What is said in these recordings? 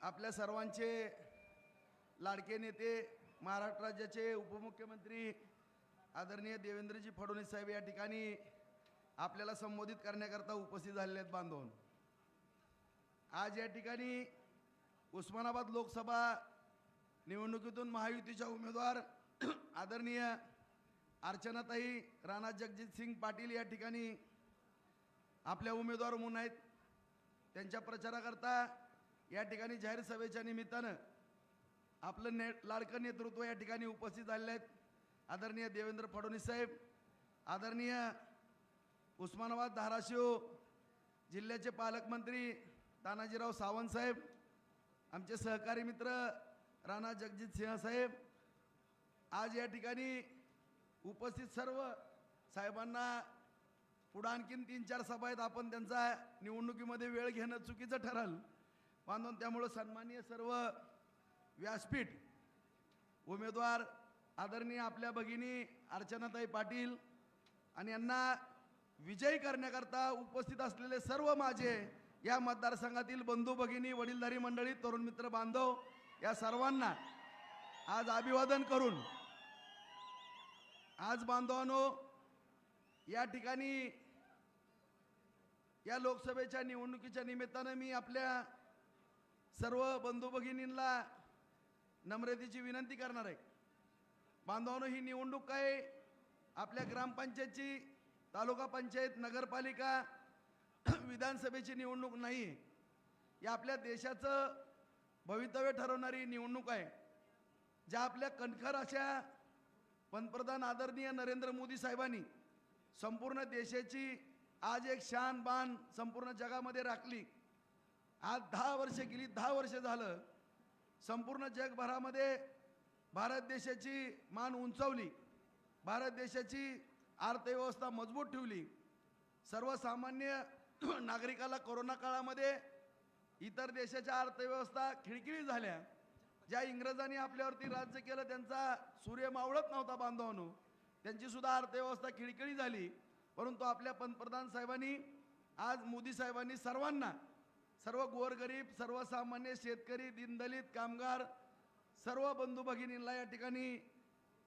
आपल्या सर्वांचे लाडके नेते महाराष्ट्र राज्याचे उपमुख्यमंत्री आदरणीय देवेंद्रजी फडणवीस साहेब या ठिकाणी आपल्याला संबोधित करण्याकरता उपस्थित झालेले आहेत बांधवून. आज या ठिकाणी उस्मानाबाद लोकसभा निवडणुकीतून महायुतीच्या उमेदवार आदरणीय अर्चनाताई राणा जगजितसिंग पाटील या ठिकाणी आपल्या उमेदवार म्हणून आहेत. त्यांच्या प्रचाराकरता या ठिकाणी जाहीर सभेच्या निमित्तानं आपलं लाडकं नेतृत्व या ठिकाणी उपस्थित झालेले आहेत. आदरणीय देवेंद्र फडणवीस साहेब, आदरणीय उस्मानाबाद धाराशिव जिल्ह्याचे पालकमंत्री तानाजीराव सावंत साहेब, आमचे सहकारी मित्र राणा जगजित सिंह साहेब, आज या ठिकाणी उपस्थित सर्व साहेबांना पुढं आणखीन 3-4 सभा आहेत. आपण त्यांचा निवडणुकीमध्ये वेळ घेणं चुकीचं ठरल बांधून, त्यामुळं सन्माननीय सर्व व्यासपीठ उमेदवार आदरणीय आपल्या भगिनी अर्चनाताई पाटील आणि यांना विजयी करण्याकरता उपस्थित असलेले सर्व माझे या मतदारसंघातील बंधू भगिनी, वडीलधारी मंडळी, तरुण मित्र बांधव या सर्वांना आज अभिवादन करून आज बांधवांनो या ठिकाणी या लोकसभेच्या निवडणुकीच्या निमित्तानं मी आपल्या सर्व बंधू भगिनींना नम्रतेची विनंती करणार आहे. बांधवांनो, ही निवडणूक काय आपल्या ग्रामपंचायतची, तालुका पंचायत, नगरपालिका, विधानसभेची निवडणूक नाही आहे. या आपल्या देशाचं भवितव्य ठरवणारी निवडणूक आहे. ज्या आपल्या कणखर अशा पंतप्रधान आदरणीय नरेंद्र मोदी साहेबांनी संपूर्ण देशाची आज एक शान बान संपूर्ण जगामध्ये राखली. आज 10 वर्ष गेली, 10 वर्ष झालं संपूर्ण जगभरामध्ये भारत देशाची मान उंचावली, भारत देशाची अर्थव्यवस्था मजबूत ठेवली. सर्वसामान्य नागरिकाला कोरोना काळामध्ये इतर देशाच्या अर्थव्यवस्था खिळखिळी झाल्या. ज्या इंग्रजांनी आपल्यावरती राज्य केलं त्यांचा सूर्य मावळत नव्हता बांधवांनो, त्यांची सुद्धा अर्थव्यवस्था खिळखिळी झाली. परंतु आपल्या पंतप्रधान साहेबांनी आज मोदी साहेबांनी सर्वांना, सर्व गोरगरीब, सर्वसामान्य शेतकरी, दीनदलित, कामगार सर्व बंधू भगिनींना या ठिकाणी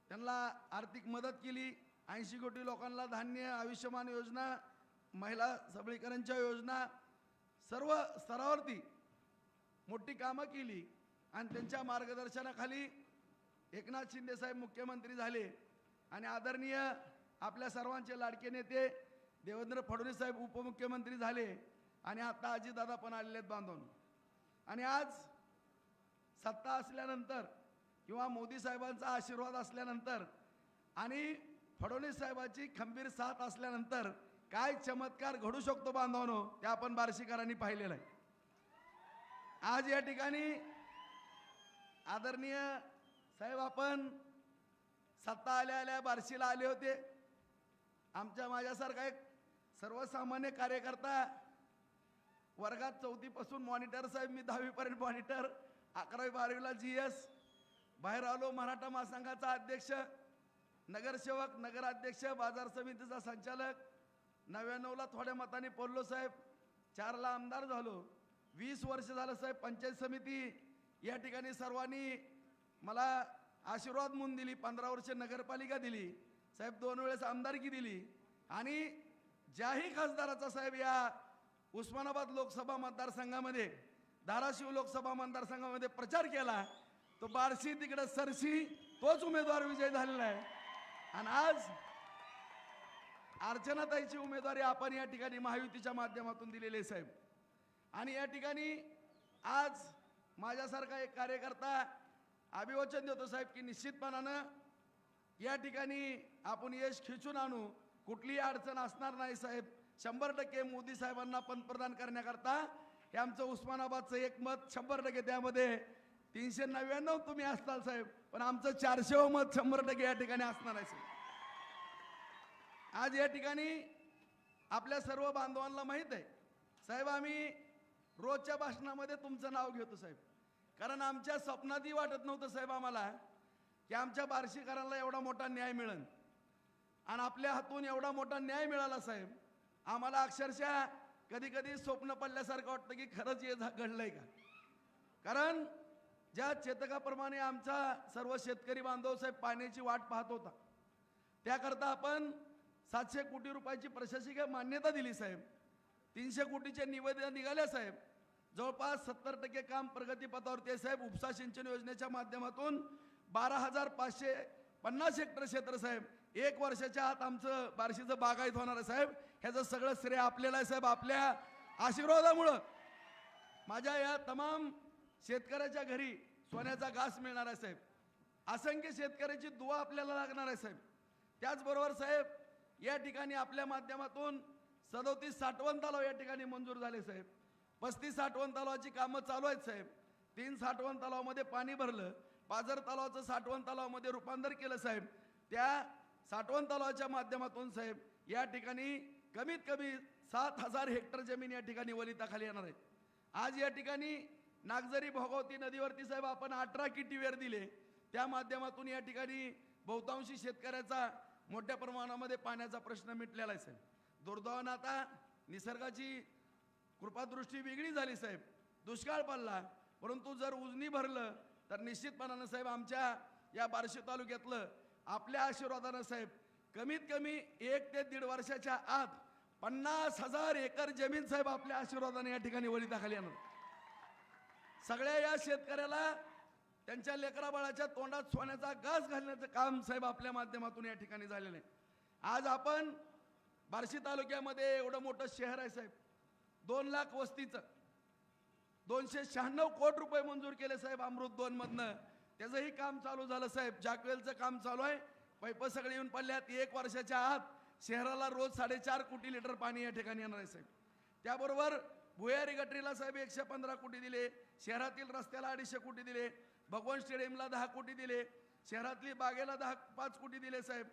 त्यांना आर्थिक मदत केली. 80 कोटी लोकांना धान्य, आयुष्यमान योजना, महिला सबलीकरणच्या योजना, सर्व स्तरावरती मोठी कामं केली आणि त्यांच्या मार्गदर्शनाखाली एकनाथ शिंदे साहेब मुख्यमंत्री झाले आणि आदरणीय आपल्या सर्वांचे लाडके नेते देवेंद्र फडणवीस साहेब उपमुख्यमंत्री झाले आणि आता अजितदादा पण आलेले आहेत बांधून. आणि आज सत्ता असल्यानंतर किंवा मोदी साहेबांचा आशीर्वाद असल्यानंतर आणि फडणवीस साहेबांची खंबीर साथ असल्यानंतर काय चमत्कार घडू शकतो बांधवांनो, ते आपण बार्शीकरांनी पाहिलेलं आहे. आज या ठिकाणी आदरणीय साहेब, आपण सत्ता आल्या बार्शीला आले होते. माझ्यासारखा एक सर्वसामान्य कार्यकर्ता, वर्गात 4थी पासून मॉनिटर साहेब, मी 10वी पर्यंत मॉनिटर, 11वी-12वीला GS, बाहेर आलो मराठा महासंघाचा अध्यक्ष, नगरसेवक, नगराध्यक्ष, बाजार समितीचा संचालक, 99ला थोड्या मताने पडलो साहेब, 4ला आमदार झालो, 20 वर्ष झालं साहेब पंचायत समिती या ठिकाणी सर्वांनी मला आशीर्वाद म्हणून दिली. 15 वर्ष नगरपालिका दिली साहेब, 2 वेळेस आमदारकी दिली आणि ज्याही खासदाराचा साहेब या उस्मानाबाद लोकसभा मतदारसंघामध्ये, धाराशिव लोकसभा मतदारसंघामध्ये प्रचार केला तो बार्शी तिकडे सरशी तोच उमेदवार विजय झालेला आहे. आणि आज अर्चनाताईची उमेदवारी आपण या ठिकाणी महायुतीच्या माध्यमातून दिलेली साहेब. आणि या ठिकाणी आज माझ्यासारखा एक कार्यकर्ता अभिवचन देतो साहेब की निश्चितपणानं या ठिकाणी आपण यश खिचून आणू, कुठलीही अडचण असणार नाही साहेब. 100% मोदी साहेबांना पंतप्रधान करण्याकरता हे आमचं उस्मानाबादचं एक मत 100%, त्यामध्ये 399 तुम्ही असताल साहेब, पण आमचं 400 मत 100% या ठिकाणी असणार आहे साहेब. आज या ठिकाणी आपल्या सर्व बांधवांना माहीत आहे साहेब, आम्ही रोजच्या भाषणामध्ये तुमचं नाव घेतो साहेब, कारण आमच्या स्वप्नातही वाटत नव्हतं साहेब आम्हाला की आमच्या बार्शीकरांना एवढा मोठा न्याय मिळेल आणि आपल्या हातून एवढा मोठा न्याय मिळाला साहेब. आम्हाला अक्षरशः कधी कधी स्वप्न पडल्यासारखं वाटतं की खरंच हे घडलंय का. कारण ज्या चेतकाप्रमाणे आमचा सर्व शेतकरी बांधव साहेब पाण्याची वाट पाहत होता, त्याकरता आपण 700 कोटी रुपयाची प्रशासकीय मान्यता दिली साहेब. 300 कोटीचे निवेदन निघाले साहेब. जवळपास 70% काम प्रगतीपथावरती आहे साहेब. उपसा सिंचन योजनेच्या माध्यमातून 12,550 हेक्टर क्षेत्र साहेब 1 वर्षाच्या आत आमचं बार्शीचं बागायत होणार आहे साहेब. ह्याचं सगळं श्रेय आपल्याला आहे साहेब. आपल्या आशीर्वादामुळं माझ्या या तमाम शेतकऱ्याच्या घरी सोन्याचा घास मिळणार आहे साहेब. असंख्य शेतकऱ्याची दुवा आपल्याला लागणार आहे साहेब. त्याचबरोबर साहेब या ठिकाणी आपल्या माध्यमातून 37 साठवण तलाव या ठिकाणी मंजूर झाले साहेब. 35 साठवण तलावाची कामं चालू आहेत साहेब. 3 साठवण तलावामध्ये पाणी भरलं. पाझर तलावाचं साठवण तलावामध्ये रूपांतर केलं साहेब. त्या साठवण तलावाच्या माध्यमातून साहेब या ठिकाणी कमीत कमी 7,000 हेक्टर जमीन या ठिकाणी वलिताखाली येणार आहे. आज या ठिकाणी नागझरी भोगावती नदीवरती साहेब आपण 18 किटीवेर दिले. त्या माध्यमातून या ठिकाणी बहुतांशी शेतकऱ्याचा मोठ्या प्रमाणामध्ये पाण्याचा प्रश्न मिटलेला आहे साहेब. दुर्दैवानं आता निसर्गाची कृपादृष्टी वेगळी झाली साहेब. दुष्काळ पडला, परंतु जर उजनी भरलं तर निश्चितपणानं साहेब आमच्या या बार्शी तालुक्यातलं आपल्या आशीर्वादानं साहेब कमीत कमी 1 ते 1.5 वर्षाच्या आत 50,000 एकर जमीन साहेब आपल्या आशीर्वादाने या ठिकाणी वलिताखाली येणार. सगळ्या या शेतकऱ्याला त्यांच्या लेकराबाळाच्या तोंडात सोन्याचा घास घालण्याचं काम साहेब आपल्या माध्यमातून या ठिकाणी झालेलं आहे. आज आपण बार्शी तालुक्यामध्ये एवढं मोठं शहर आहे साहेब. 2 लाख वस्तीचं 296 कोटी रुपये मंजूर केले साहेब अमृत 2 मधनं. त्याचंही काम चालू झालं साहेब. जॅकवेलचं काम चालू आहे. पैप सगळे येऊन पडल्यात. 1 वर्षाच्या आत शहराला रोज 4.5 कोटी लिटर पाणी या ठिकाणी येणार आहे साहेब. त्याबरोबर भुयारी गटरीला साहेब 115 कोटी दिले. शहरातील रस्त्याला 250 कोटी दिले. भगवान स्टेडियमला 10 कोटी दिले. शहरातली बागेला 5 कोटी दिले साहेब.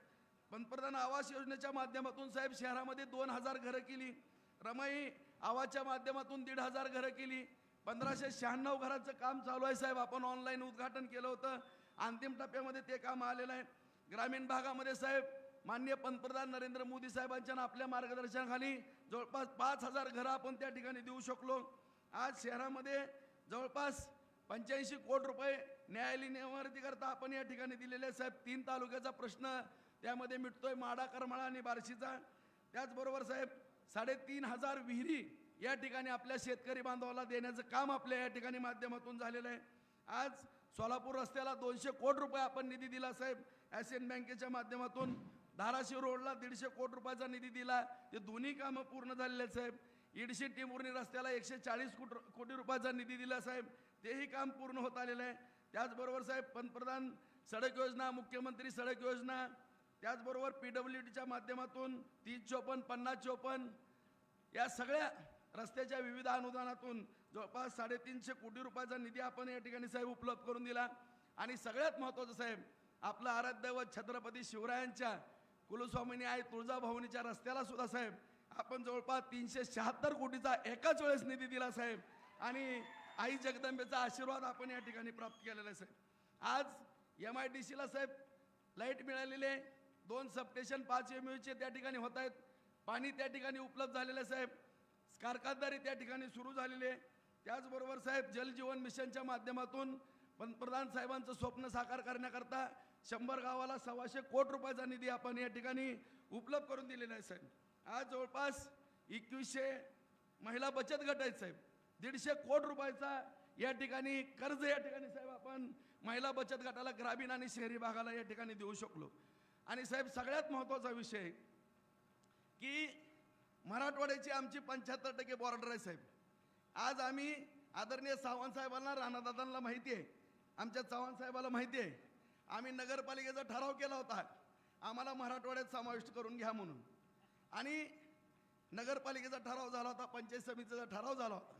पंतप्रधान आवास योजनेच्या माध्यमातून साहेब शहरामध्ये 2,000 घरं केली. रमाई आवासच्या माध्यमातून 1,500 घरं केली. 1596 घराचं काम चालू आहे साहेब. आपण ऑनलाईन उद्घाटन केलं होतं. अंतिम टप्प्यामध्ये ते काम आलेलं आहे. ग्रामीण भागामध्ये साहेब माननीय पंतप्रधान नरेंद्र मोदी साहेबांच्या आपल्या मार्गदर्शनाखाली जवळपास 5,000 घरं आपण त्या ठिकाणी देऊ शकलो. आज शहरामध्ये जवळपास 85 कोटी रुपये न्यायालयीन इमारतीकरता आपण या ठिकाणी दिलेले साहेब. 3 तालुक्याचा प्रश्न त्यामध्ये मिटतोय, माडा, करमाळा आणि बार्शीचा. त्याचबरोबर साहेब 3,500 विहिरी या ठिकाणी आपल्या शेतकरी बांधवाला देण्याचं काम आपल्या या ठिकाणी माध्यमातून झालेलं आहे. आज सोलापूर रस्त्याला 200 कोटी रुपये आपण निधी दिला साहेब ॲसियन बँकेच्या माध्यमातून. धाराशिव रोडला 150 कोटी रुपयाचा निधी दिला. ते दोन्ही कामं पूर्ण झालेले आहेत साहेब. इडशी टिंबुर्णी रस्त्याला 140 कोटी रुपयाचा निधी दिला साहेब. तेही काम पूर्ण होत आलेलं आहे. त्याचबरोबर साहेब पंतप्रधान सडक योजना, मुख्यमंत्री सडक योजना, त्याचबरोबर PWDच्या माध्यमातून 3054, 5054 या सगळ्या रस्त्याच्या विविध अनुदानातून जवळपास 350 कोटी रुपयाचा निधी आपण या ठिकाणी साहेब उपलब्ध करून दिला. आणि सगळ्यात महत्त्वाचं साहेब आपलं आराध्य व छत्रपती शिवरायांच्या कुलस्वामिनी आई तुळजाभवानीच्या रस्त्याला सुद्धा साहेब आपण जवळपास 376 कोटीचा एकाच वेळेस निधी दिला साहेब. आणि आई जगदंबेचा आशीर्वाद आपण या ठिकाणी प्राप्त केलेला आहे साहेब. आज MIDCला साहेब लाईट मिळालेले, 2 सबस्टेशन 5 MUचे त्या ठिकाणी होत आहेत. पाणी त्या ठिकाणी उपलब्ध झालेलं आहे साहेब. कारखानदारी त्या ठिकाणी सुरू झालेली आहे. त्याचबरोबर साहेब जल जीवन मिशनच्या माध्यमातून पंतप्रधान साहेबांचं स्वप्न साकार करण्याकरता 100 गावाला 125 कोटी रुपयाचा निधी आपण या ठिकाणी उपलब्ध करून दिलेला आहे साहेब. आज जवळपास 2100 महिला बचत गट आहेत साहेब. 150 कोटी रुपयाचा या ठिकाणी कर्ज या ठिकाणी साहेब आपण महिला बचत गटाला ग्रामीण आणि शहरी भागाला या ठिकाणी देऊ शकलो. आणि साहेब सगळ्यात महत्त्वाचा विषय की मराठवाड्याची आमची 75% बॉर्डर आहे साहेब. आज आम्ही आदरणीय चव्हाण साहेबांना, राणादादांना माहिती आहे, आमच्या चव्हाण साहेबाला माहिती आहे, आम्ही नगरपालिकेचा ठराव केला होता आम्हाला मराठवाड्यात समाविष्ट करून घ्या म्हणून. आणि नगरपालिकेचा ठराव झाला होता, पंचायत समितीचा ठराव झाला होता.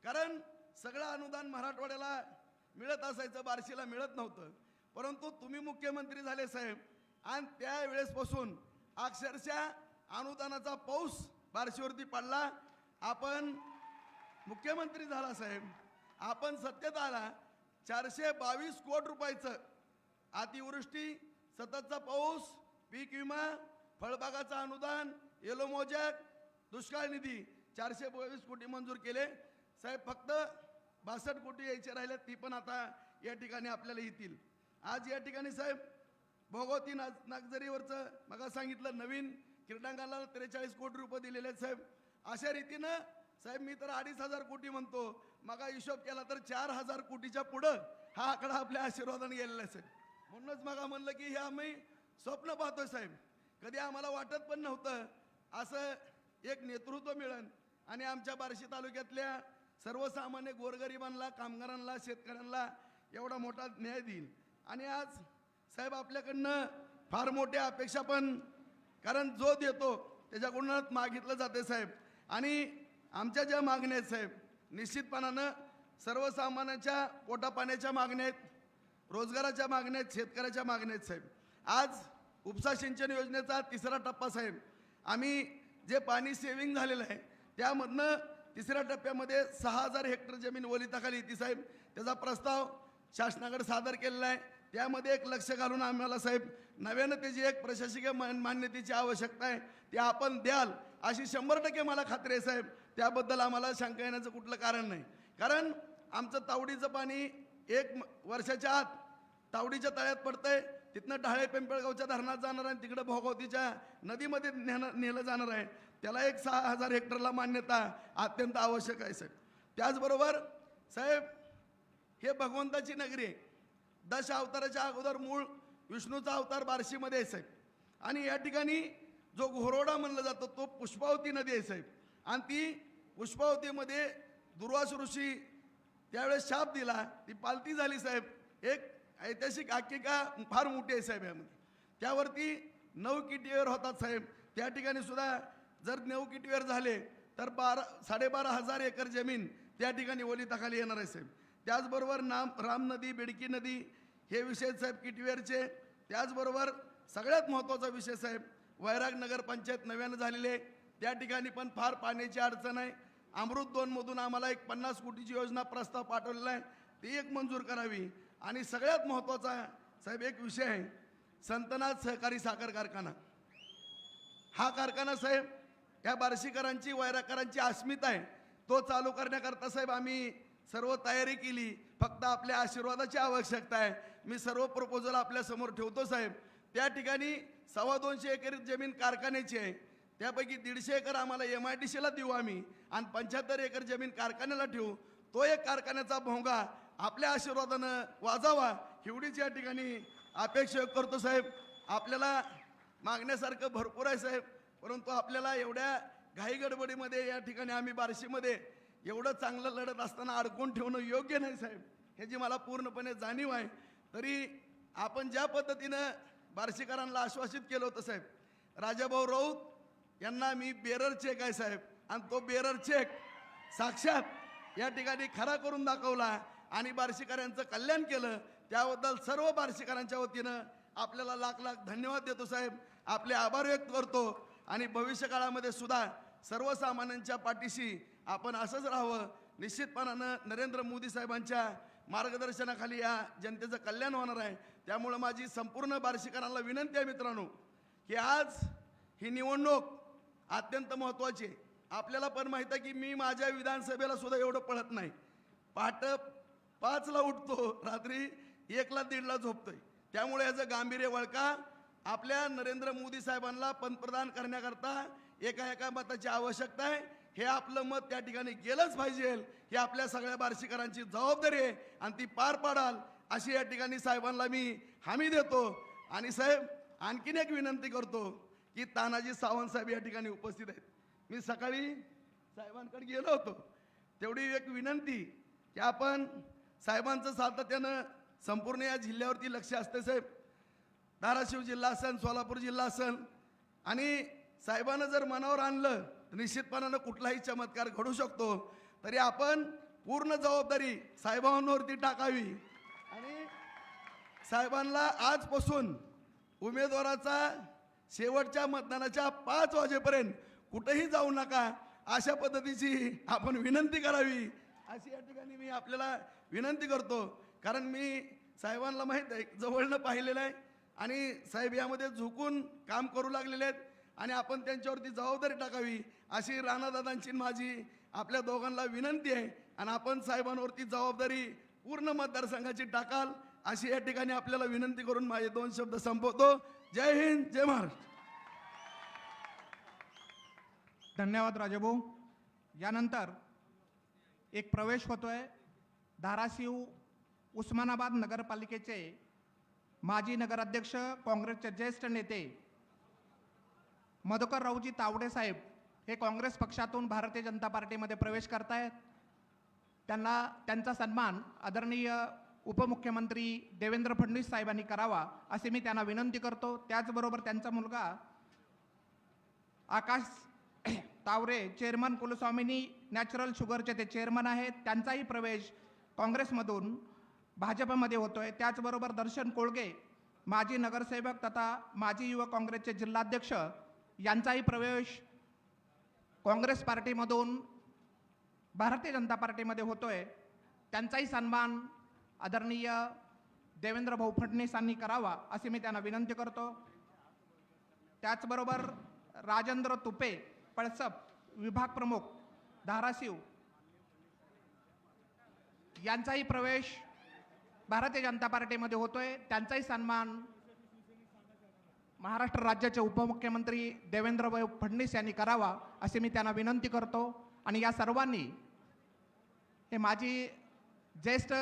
कारण सगळं अनुदान मराठवाड्याला मिळत असायचं, बार्शीला मिळत नव्हतं. परंतु तुम्ही मुख्यमंत्री झाले साहेब आणि त्यावेळेसपासून अक्षरशः अनुदानाचा पाऊस बार्शीवरती पडला. आपण मुख्यमंत्री झाला साहेब, आपण सत्तेत आला, 422 कोटी रुपयाचं अतिवृष्टी, सततचा पाऊस, पीक विमा, फळबागाचं अनुदान, येलो मोजॅक, दुष्काळ निधी 422 कोटी मंजूर केले साहेब. फक्त 62 कोटी यायचे राहिले, ती पण आता या ठिकाणी आपल्याला येतील. आज या ठिकाणी साहेब भोगवती नागझरीवरचं मग सांगितलं, नवीन क्रीडांगणाला 43 कोटी रुपये दिलेले आहेत साहेब. अशा रीतीनं साहेब मी तर 2,500 कोटी म्हणतो, मग हिशोब केला तर 4,000 कोटीच्या पुढं हा आकडा आपल्या आशीर्वादाने गेलेला आहे साहेब. म्हणूनच मग म्हणलं की हे आम्ही स्वप्न पाहतोय साहेब. कधी आम्हाला वाटत पण नव्हतं असं एक नेतृत्व मिळेल आणि आमच्या बार्शी तालुक्यातल्या सर्वसामान्य गोरगरिबांना, कामगारांना, शेतकऱ्यांना एवढा मोठा न्याय देईल. आणि आज साहेब आपल्याकडनं फार मोठ्या अपेक्षा पण, कारण जो देतो त्याच्याकडूनच मागितलं जाते साहेब. आणि आमच्या ज्या मागण्या आहेत साहेब, निश्चितपणानं सर्वसामान्यांच्या पोटापाण्याच्या मागण्या आहेत, रोजगाराच्या मागण्या आहेत, शेतकऱ्याच्या मागण्या आहेत साहेब. आज उपसा सिंचन योजनेचा 3रा टप्पा साहेब, आम्ही जे पाणी सेव्हिंग झालेलं आहे त्यामधनं 3ऱ्या टप्प्यामध्ये 6,000 हेक्टर जमीन ओलिताखाली येते साहेब. त्याचा प्रस्ताव शासनाकडे सादर केलेला आहे. त्यामध्ये एक लक्ष घालून आम्हाला साहेब नव्यानं त्याची एक प्रशासकीय मान्यतेची आवश्यकता आहे, ते आपण द्याल अशी 100% मला खात्री आहे साहेब. त्याबद्दल आम्हाला शंका येण्याचं कुठलं कारण नाही. कारण आमचं तावडीचं पाणी 1 वर्षाच्या आत तावडीच्या तळ्यात पडतंय, तिथनं ढाळे पिंपळगावच्या धरणात जाणार आहे, तिकडं भोगावतीच्या नदीमध्ये नेलं जाणार आहे. त्याला एक 6,000 हेक्टरला मान्यता अत्यंत आवश्यक आहे साहेब. त्याचबरोबर साहेब हे भगवंताची नगरी आहे. 10 अवताराच्या अगोदर मूळ विष्णूचा अवतार बार्शीमध्ये आहे साहेब. आणि या ठिकाणी जो घोरोडा म्हणलं जातो तो पुष्पावती नदी आहे साहेब. आणि ती पुष्पावतीमध्ये दुर्वास ऋषी त्यावेळेस शाप दिला, ती पालती झाली साहेब. एक ऐतिहासिक आख्यायिका फार मोठी आहे साहेब. यामध्ये त्यावरती 9 किटीवर होतात साहेब. त्या ठिकाणी सुद्धा जर 9 किटीवर झाले तर 12,500 एकर जमीन त्या ठिकाणी ओलिताखाली येणार आहे साहेब. त्याचबरोबर राम नदी, बेडकी नदी हे विषय साहेब किटीवेरचे. त्याचबरोबर सगळ्यात महत्त्वाचा विषय साहेब वैराग नगर पंचायत नव्यानं झालेली आहे, त्या ठिकाणी पण फार पाण्याची अडचण आहे. अमृत 2 मधून आम्हाला एक 50 कोटीची योजना प्रस्ताव पाठवलेला आहे, ती एक मंजूर करावी. आणि सगळ्यात महत्त्वाचा साहेब एक विषय आहे, संतनाथ सहकारी साखर कारखाना. हा कारखाना साहेब या बार्शीकरांची, वैरागकरांची अस्मिता आहे. तो चालू करण्याकरता साहेब आम्ही सर्व तयारी केली, फक्त आपल्या आशीर्वादाची आवश्यकता आहे. मी सर्व प्रपोजल आपल्या समोर ठेवतो साहेब. त्या ठिकाणी 225 एकर जमीन कारखान्याची आहे, त्यापैकी 150 एकर आम्हाला MIDCला देऊ आम्ही आणि 75 एकर जमीन कारखान्याला ठेवू. तो एक कारखान्याचा भोंगा आपल्या आशीर्वादानं वाजावा एवढीच या ठिकाणी अपेक्षा करतो साहेब. आपल्याला मागण्यासारखं भरपूर आहे साहेब, परंतु आपल्याला एवढ्या घाई गडबडीमध्ये या ठिकाणी आम्ही बार्शीमध्ये एवढं चांगलं लढत असताना अडकून ठेवणं योग्य नाही साहेब, ह्याची मला पूर्णपणे जाणीव आहे. तरी आपण ज्या पद्धतीनं बार्शीकरांना आश्वासित केलं होतं साहेब, राजाभाऊ राऊत यांना मी बेरर चेक आहे साहेब, आणि तो बेरर चेक साक्षात या ठिकाणी खरा करून दाखवला आणि बार्शीकरांचं कल्याण केलं. त्याबद्दल सर्व बार्शीकरांच्या वतीनं आपल्याला लाख लाख धन्यवाद देतो साहेब, आपले आभार व्यक्त करतो. आणि भविष्यकाळामध्ये सुद्धा सर्वसामान्यांच्या पाठीशी आपण असंच राहावं. निश्चितपणानं नरेंद्र मोदी साहेबांच्या मार्गदर्शनाखाली या जनतेचं कल्याण होणार आहे. त्यामुळं माझी संपूर्ण बार्शीकरांना विनंती आहे मित्रांनो, की आज ही निवडणूक अत्यंत महत्त्वाची आहे. आपल्याला पण माहीत आहे की मी माझ्या विधानसभेला सुद्धा एवढं पळत नाही. पहाटे 5ला उठतो, रात्री 1ला 1:30ला झोपतोय. त्यामुळे याचं गांभीर्य वळका. आपल्या नरेंद्र मोदी साहेबांना पंतप्रधान करण्याकरता एका मताची आवश्यकता आहे. हे आपलं मत त्या ठिकाणी गेलंच पाहिजे, ही आपल्या सगळ्या बार्शीकरांची जबाबदारी आहे आणि ती पार पाडाल अशी या ठिकाणी साहेबांना मी हमी देतो. आणि साहेब आणखीन एक विनंती करतो की तानाजी सावंत साहेब या ठिकाणी उपस्थित आहेत. मी सकाळी साहेबांकडे गेलो होतो, तेवढी एक विनंती की आपण साहेबांचं सातत्यानं संपूर्ण या जिल्ह्यावरती लक्ष असते साहेब. धाराशिव जिल्हा असेल, सोलापूर जिल्हा असेल, आणि साहेबांना जर मनावर आणलं तर निश्चितपणानं कुठलाही चमत्कार घडू शकतो. तरी आपण पूर्ण जबाबदारी साहेबांवरती टाकावी आणि साहेबांना आजपासून उमेदवाराचा शेवटच्या मतदानाच्या 5 वाजेपर्यंत कुठेही जाऊ नका अशा पद्धतीची आपण विनंती करावी अशी या ठिकाणी मी आपल्याला विनंती करतो. कारण मी साहेबांना माहीत आहे, जवळनं पाहिलेलं आहे आणि साहेब यामध्ये झुकून काम करू लागलेले आहेत आणि आपण त्यांच्यावरती जबाबदारी टाकावी अशी राणादादांची माझी आपल्या दोघांना विनंती आहे. आणि आपण साहेबांवरती जबाबदारी पूर्ण मतदारसंघाची टाकाल अशी या ठिकाणी आपल्याला विनंती करून माझे 2 शब्द संपवतो. जय हिंद, जय महाराष्ट्र. धन्यवाद राजाभाऊ. यानंतर एक प्रवेश होतोय. धाराशिव उस्मानाबाद नगरपालिकेचे माजी नगराध्यक्ष, काँग्रेसचे ज्येष्ठ नेते मधुकररावजी तावडे साहेब हे काँग्रेस पक्षातून भारतीय जनता पार्टीमध्ये प्रवेश करतायत. त्यांचा सन्मान आदरणीय उपमुख्यमंत्री देवेंद्र फडणवीस साहेबांनी करावा असे मी त्यांना विनंती करतो. त्याचबरोबर त्यांचा मुलगा आकाश तावरे, चेअरमन कुलस्वामिनी नॅचरल शुगरचे ते चेअरमन आहेत, त्यांचाही प्रवेश काँग्रेसमधून भाजपमध्ये होतोय. त्याचबरोबर दर्शन कोळगे, माजी नगरसेवक तथा माजी युवक काँग्रेसचे जिल्हाध्यक्ष, यांचाही प्रवेश काँग्रेस पार्टीमधून भारतीय जनता पार्टीमध्ये होतोय. त्यांचाही सन्मान आदरणीय देवेंद्र भाऊ फडणवीस यांनी करावा असे मी त्यांना विनंती करतो. त्याचबरोबर राजेंद्र तुपे, पळसप विभाग प्रमुख धाराशिव, यांचाही प्रवेश भारतीय जनता पार्टीमध्ये होतोय. त्यांचाही सन्मान महाराष्ट्र राज्याचे उपमुख्यमंत्री देवेंद्रभाऊ फडणवीस यांनी करावा असे मी त्यांना विनंती करतो. आणि या सर्वांनी, हे माजी ज्येष्ठ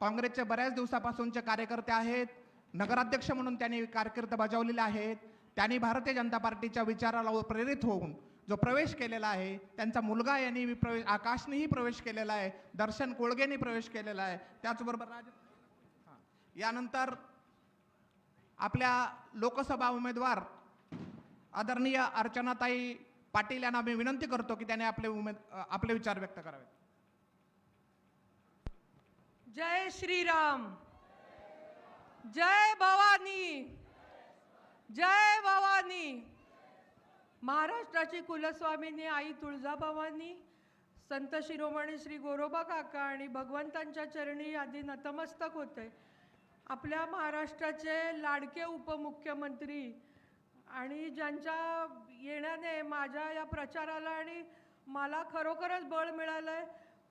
काँग्रेसचे बऱ्याच दिवसापासूनचे कार्यकर्ते आहेत, नगराध्यक्ष म्हणून त्यांनी कारकीर्द बजावलेले आहेत. त्यांनी भारतीय जनता पार्टीच्या विचाराला प्रेरित होऊन जो प्रवेश केलेला आहे, त्यांचा मुलगा यांनी आकाशनेही प्रवेश केलेला आहे, दर्शन कोळगेने प्रवेश केलेला आहे. त्याचबरोबर यानंतर आपल्या लोकसभा उमेदवार आदरणीय अर्चनाताई पाटील यांना मी विनंती करतो की त्याने आपले विचार व्यक्त करावे. जय श्रीराम, जय भवानी, जय भवानी. महाराष्ट्राची कुलस्वामिनी आई तुळजाभवानी, संत शिरोमणी श्री गोरोबा काका आणि भगवंतांच्या चरणी आधी नतमस्तक होते. आपल्या महाराष्ट्राचे लाडके उपमुख्यमंत्री आणि ज्यांच्या येण्याने माझ्या या प्रचाराला आणि मला खरोखरच बळ मिळालंय.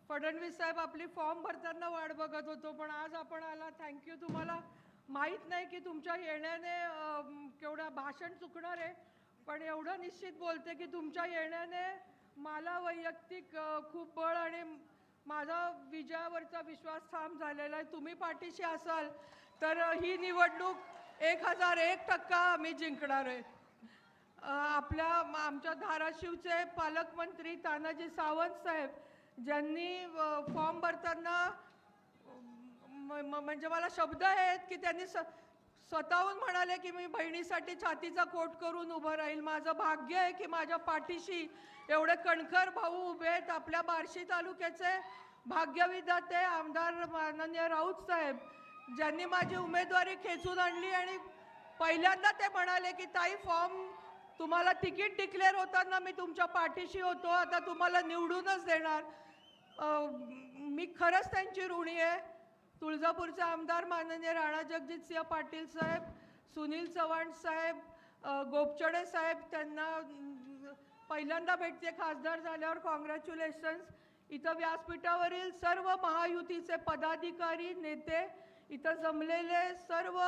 फडणवीस साहेब, आपली फॉर्म भरताना वाट बघत होतो, पण आज आपण आला. थँक्यू. तुम्हाला माहीत नाही की तुमच्या येण्याने केवढं भाषण चुकणार आहे, पण एवढं निश्चित बोलते की तुमच्या येण्याने मला वैयक्तिक खूप बळ आणि माझा विजयावरचा विश्वास ठाम झालेला आहे. तुम्ही पाठीशी असाल तर ही निवडणूक 1001% आम्ही जिंकणार आहे. आमच्या धाराशिवचे पालकमंत्री तानाजी सावंत साहेब, ज्यांनी फॉर्म भरताना म्हणजे मला शब्द आहेत की त्यांनी स्वतःहून म्हणाले की मी बहिणीसाठी छातीचा कोट करून उभं राहील. माझं भाग्य आहे की माझ्या पाठीशी एवढे कणखर भाऊ उभे आहेत. आपल्या बार्शी तालुक्याचे भाग्यविधाते आमदार माननीय राऊत साहेब, ज्यांनी माझी उमेदवारी खेचून आणली आणि पहिल्यांदा ते म्हणाले की ताई, फॉर्म तुम्हाला तिकीट डिक्लेअर होताना मी तुमच्या पाठीशी होतो, आता तुम्हाला निवडूनच देणार. मी खरंच त्यांची ऋणी आहे. तुळजापूरचे आमदार माननीय राणा जगजितसिंह पाटील साहेब, सुनील चव्हाण साहेब, गोपचडे साहेब, त्यांना पहिल्यांदा भेटते खासदार झाल्यावर. कॉंग्रॅच्युलेशन्स. इथं व्यासपीठावरील सर्व महायुतीचे पदाधिकारी, नेते, इथं जमलेले सर्व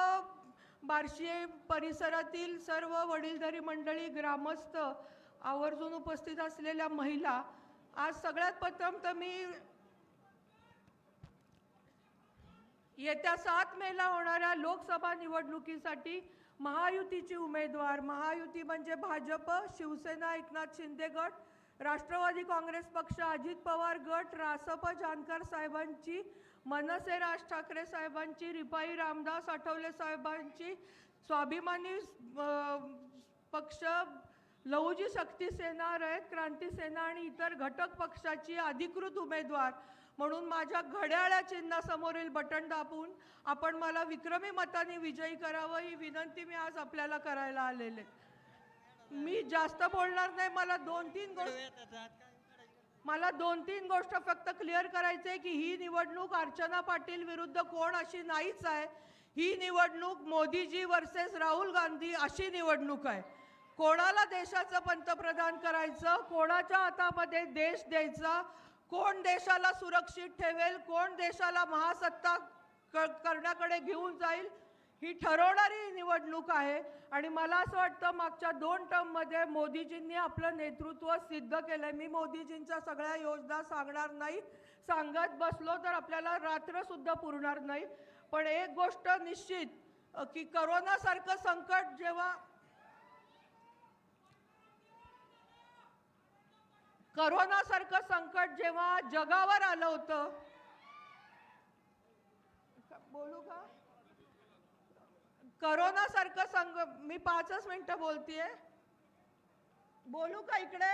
बार्शी परिसरातील सर्व वडीलधारी मंडळी, ग्रामस्थ, आवर्जून उपस्थित असलेल्या महिला. आज सगळ्यात प्रथम तर मी येत्या 7 मेला होणाऱ्या लोकसभा निवडणुकीसाठी महायुतीची उमेदवार, महायुती म्हणजे भाजप, शिवसेना एकनाथ शिंदे गट, राष्ट्रवादी काँग्रेस पक्ष अजित पवार गट, रासप जानकर साहेबांची, मनसे राज ठाकरे साहेबांची, रिपाई रामदास आठवले साहेबांची, स्वाभिमानी पक्ष, लहुजी शक्ती सेना, रयत क्रांती सेना आणि इतर घटक पक्षाची अधिकृत उमेदवार म्हणून माझ्या घड्याळ्या चिन्हासमोरील बटन दाबून आपण मला विक्रमी मताने विजयी करावं, ही विनंती मी आज आपल्याला करायला आलेले. मी जास्त बोलणार नाही. मला दोन तीन गोष्ट फक्त क्लिअर करायचं आहे की ही निवडणूक अर्चना पाटील विरुद्ध कोण अशी नाहीच आहे. ही निवडणूक मोदीजी वर्सेस राहुल गांधी अशी निवडणूक आहे. कोणाला देशाचं पंतप्रधान करायचं, कोणाच्या हातामध्ये देश द्यायचा, कोण देशाला सुरक्षित ठेवेल, कोण देशाला महासत्ता करण्याकडे घेऊन जाईल, ही ठरवणारी निवडणूक आहे. आणि मला असं वाटतं मागच्या 2 टर्ममध्ये मोदीजींनी आपलं नेतृत्व सिद्ध केलंय. मी मोदीजींच्या सगळ्या योजना सांगणार नाही, सांगत बसलो तर आपल्याला रात्र सुद्धा पुरणार नाही. पण एक गोष्ट निश्चित की करोनासारखं संकट जेव्हा जगावर आलं होतं, बोलू का? करोनासारखं मी 5च मिनिटं बोलतीये, बोलू का इकडे?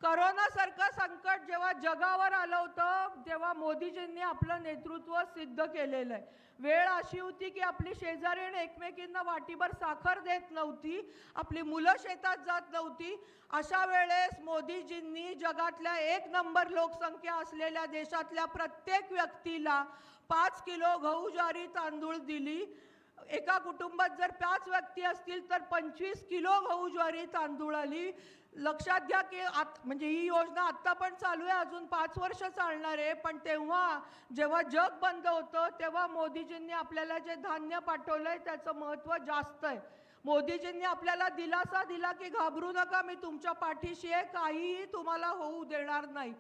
करोनासारखं संकट जेव्हा जगावर आलं होतं तेव्हा मोदीजींनी आपलं नेतृत्व सिद्ध केलेलं आहे. वेळ अशी होती की आपली शेजारीण एकमेकींना वाटीभर साखर देत नव्हती, आपली मुलं शेतात जात नव्हती. अशा वेळेस मोदीजींनी जगातल्या 1 नंबर लोकसंख्या असलेल्या देशातल्या प्रत्येक व्यक्तीला 5 किलो गहू ज्वारी तांदूळ दिली. एका कुटुंबात जर 5 व्यक्ती असतील तर 25 किलो गहू ज्वारी तांदूळ आली. लक्षात घ्या की म्हणजे ही योजना आत्ता पण चालू आहे, अजून 5 वर्ष चालणार आहे. पण तेव्हा जेव्हा जग बंद होतं तेव्हा मोदीजींनी आपल्याला जे धान्य पाठवलंय त्याचं महत्त्व जास्त आहे. मोदीजींनी आपल्याला दिलासा दिला की घाबरू नका, मी तुमच्या पाठीशी आहे, काहीही तुम्हाला होऊ देणार नाही.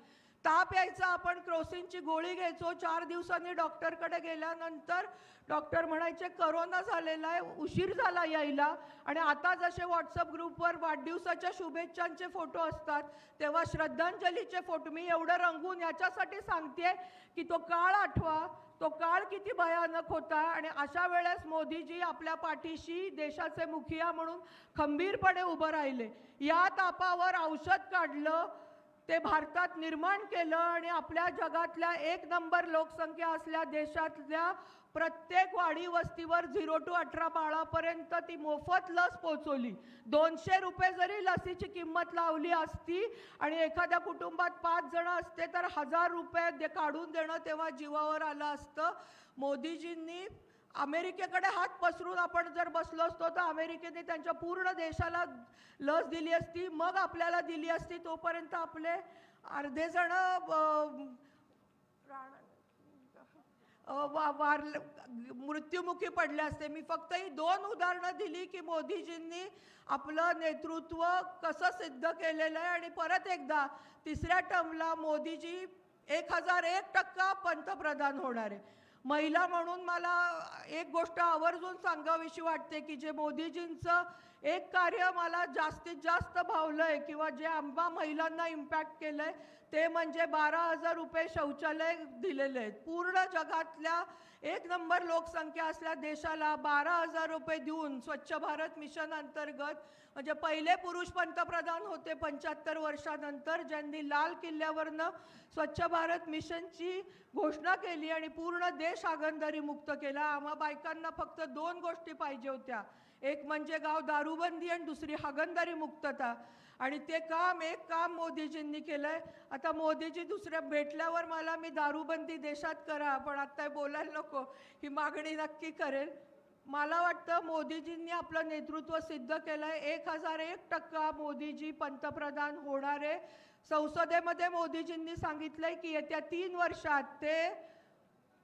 ताप यायचा, आपण क्रोसिनची गोळी घ्यायचो. 4 दिवसांनी डॉक्टरकडे गेल्यानंतर डॉक्टर म्हणायचे करोना झालेला आहे, उशीर झाला यायला. आणि आता जसे व्हॉट्सअप ग्रुपवर वाढदिवसाच्या शुभेच्छांचे फोटो असतात तेव्हा श्रद्धांजलीचे फोटो, मी एवढं रंगून याच्यासाठी सांगते की तो काळ आठवा, तो काळ किती भयानक होता. आणि अशा वेळेस मोदीजी आपल्या पाठीशी देशाचे मुखिया म्हणून खंबीरपणे उभं राहिले. या तापावर औषध काढलं, ते भारतात निर्माण केलं आणि आपल्या जगातल्या 1 नंबर लोकसंख्या असल्या देशातल्या प्रत्येक वाडी वस्तीवर 0 to 18 बाळापर्यंत ती मोफत लस पोहोचवली. 200 रुपये जरी लसीची किंमत लावली असती आणि एखाद्या कुटुंबात 5 जण असते तर 1000 रुपये काढून देणं तेव्हा जीवावर आलं असतं. मोदीजींनी अमेरिकेकडे हात पसरून आपण जर बसलो असतो तर अमेरिकेने त्यांच्या पूर्ण देशाला लस दिली असती, मग आपल्याला दिली असती. तोपर्यंत आपले अर्धे जण मृत्युमुखी पडले असते. मी फक्त ही 2 उदाहरणं दिली की मोदीजींनी आपलं नेतृत्व कसं सिद्ध केलेलं आहे. आणि परत एकदा 3ऱ्या टर्मला मोदीजी 1001% पंतप्रधान होणार आहे. महिला म्हणून मला एक गोष्ट आवर्जून सांगावीशी वाटते की जे मोदीजींचं एक कार्य मला जास्तीत जास्त भावलंय किंवा जे आम्हा महिलांना इम्पॅक्ट केलंय ते म्हणजे 12,000 रुपये शौचालय दिलेले आहेत. पूर्ण जगातल्या 1 नंबर लोकसंख्या असल्या देशाला 12,000 रुपये देऊन स्वच्छ भारत मिशन अंतर्गत, म्हणजे पहिले पुरुष पंतप्रधान होते 75 वर्षानंतर ज्यांनी लाल किल्ल्यावरनं स्वच्छ भारत मिशनची घोषणा केली आणि पूर्ण देश हागणदारी मुक्त केला. आम्हा बायकांना फक्त 2 गोष्टी पाहिजे होत्या, एक म्हणजे गाव दारूबंदी आणि दुसरी हागणदारी मुक्तता. आणि ते एक काम मोदीजींनी केलंय. आता मोदीजी दुसऱ्या भेटल्यावर मला मी दारूबंदी देशात करा, पण आता बोलायला नको, ही मागणी नक्की करेल. मला वाटतं मोदीजींनी आपलं नेतृत्व सिद्ध केलंय. 1001% मोदीजी पंतप्रधान होणारे. संसदेमध्ये मोदीजींनी सांगितलंय की येत्या 3 वर्षात ते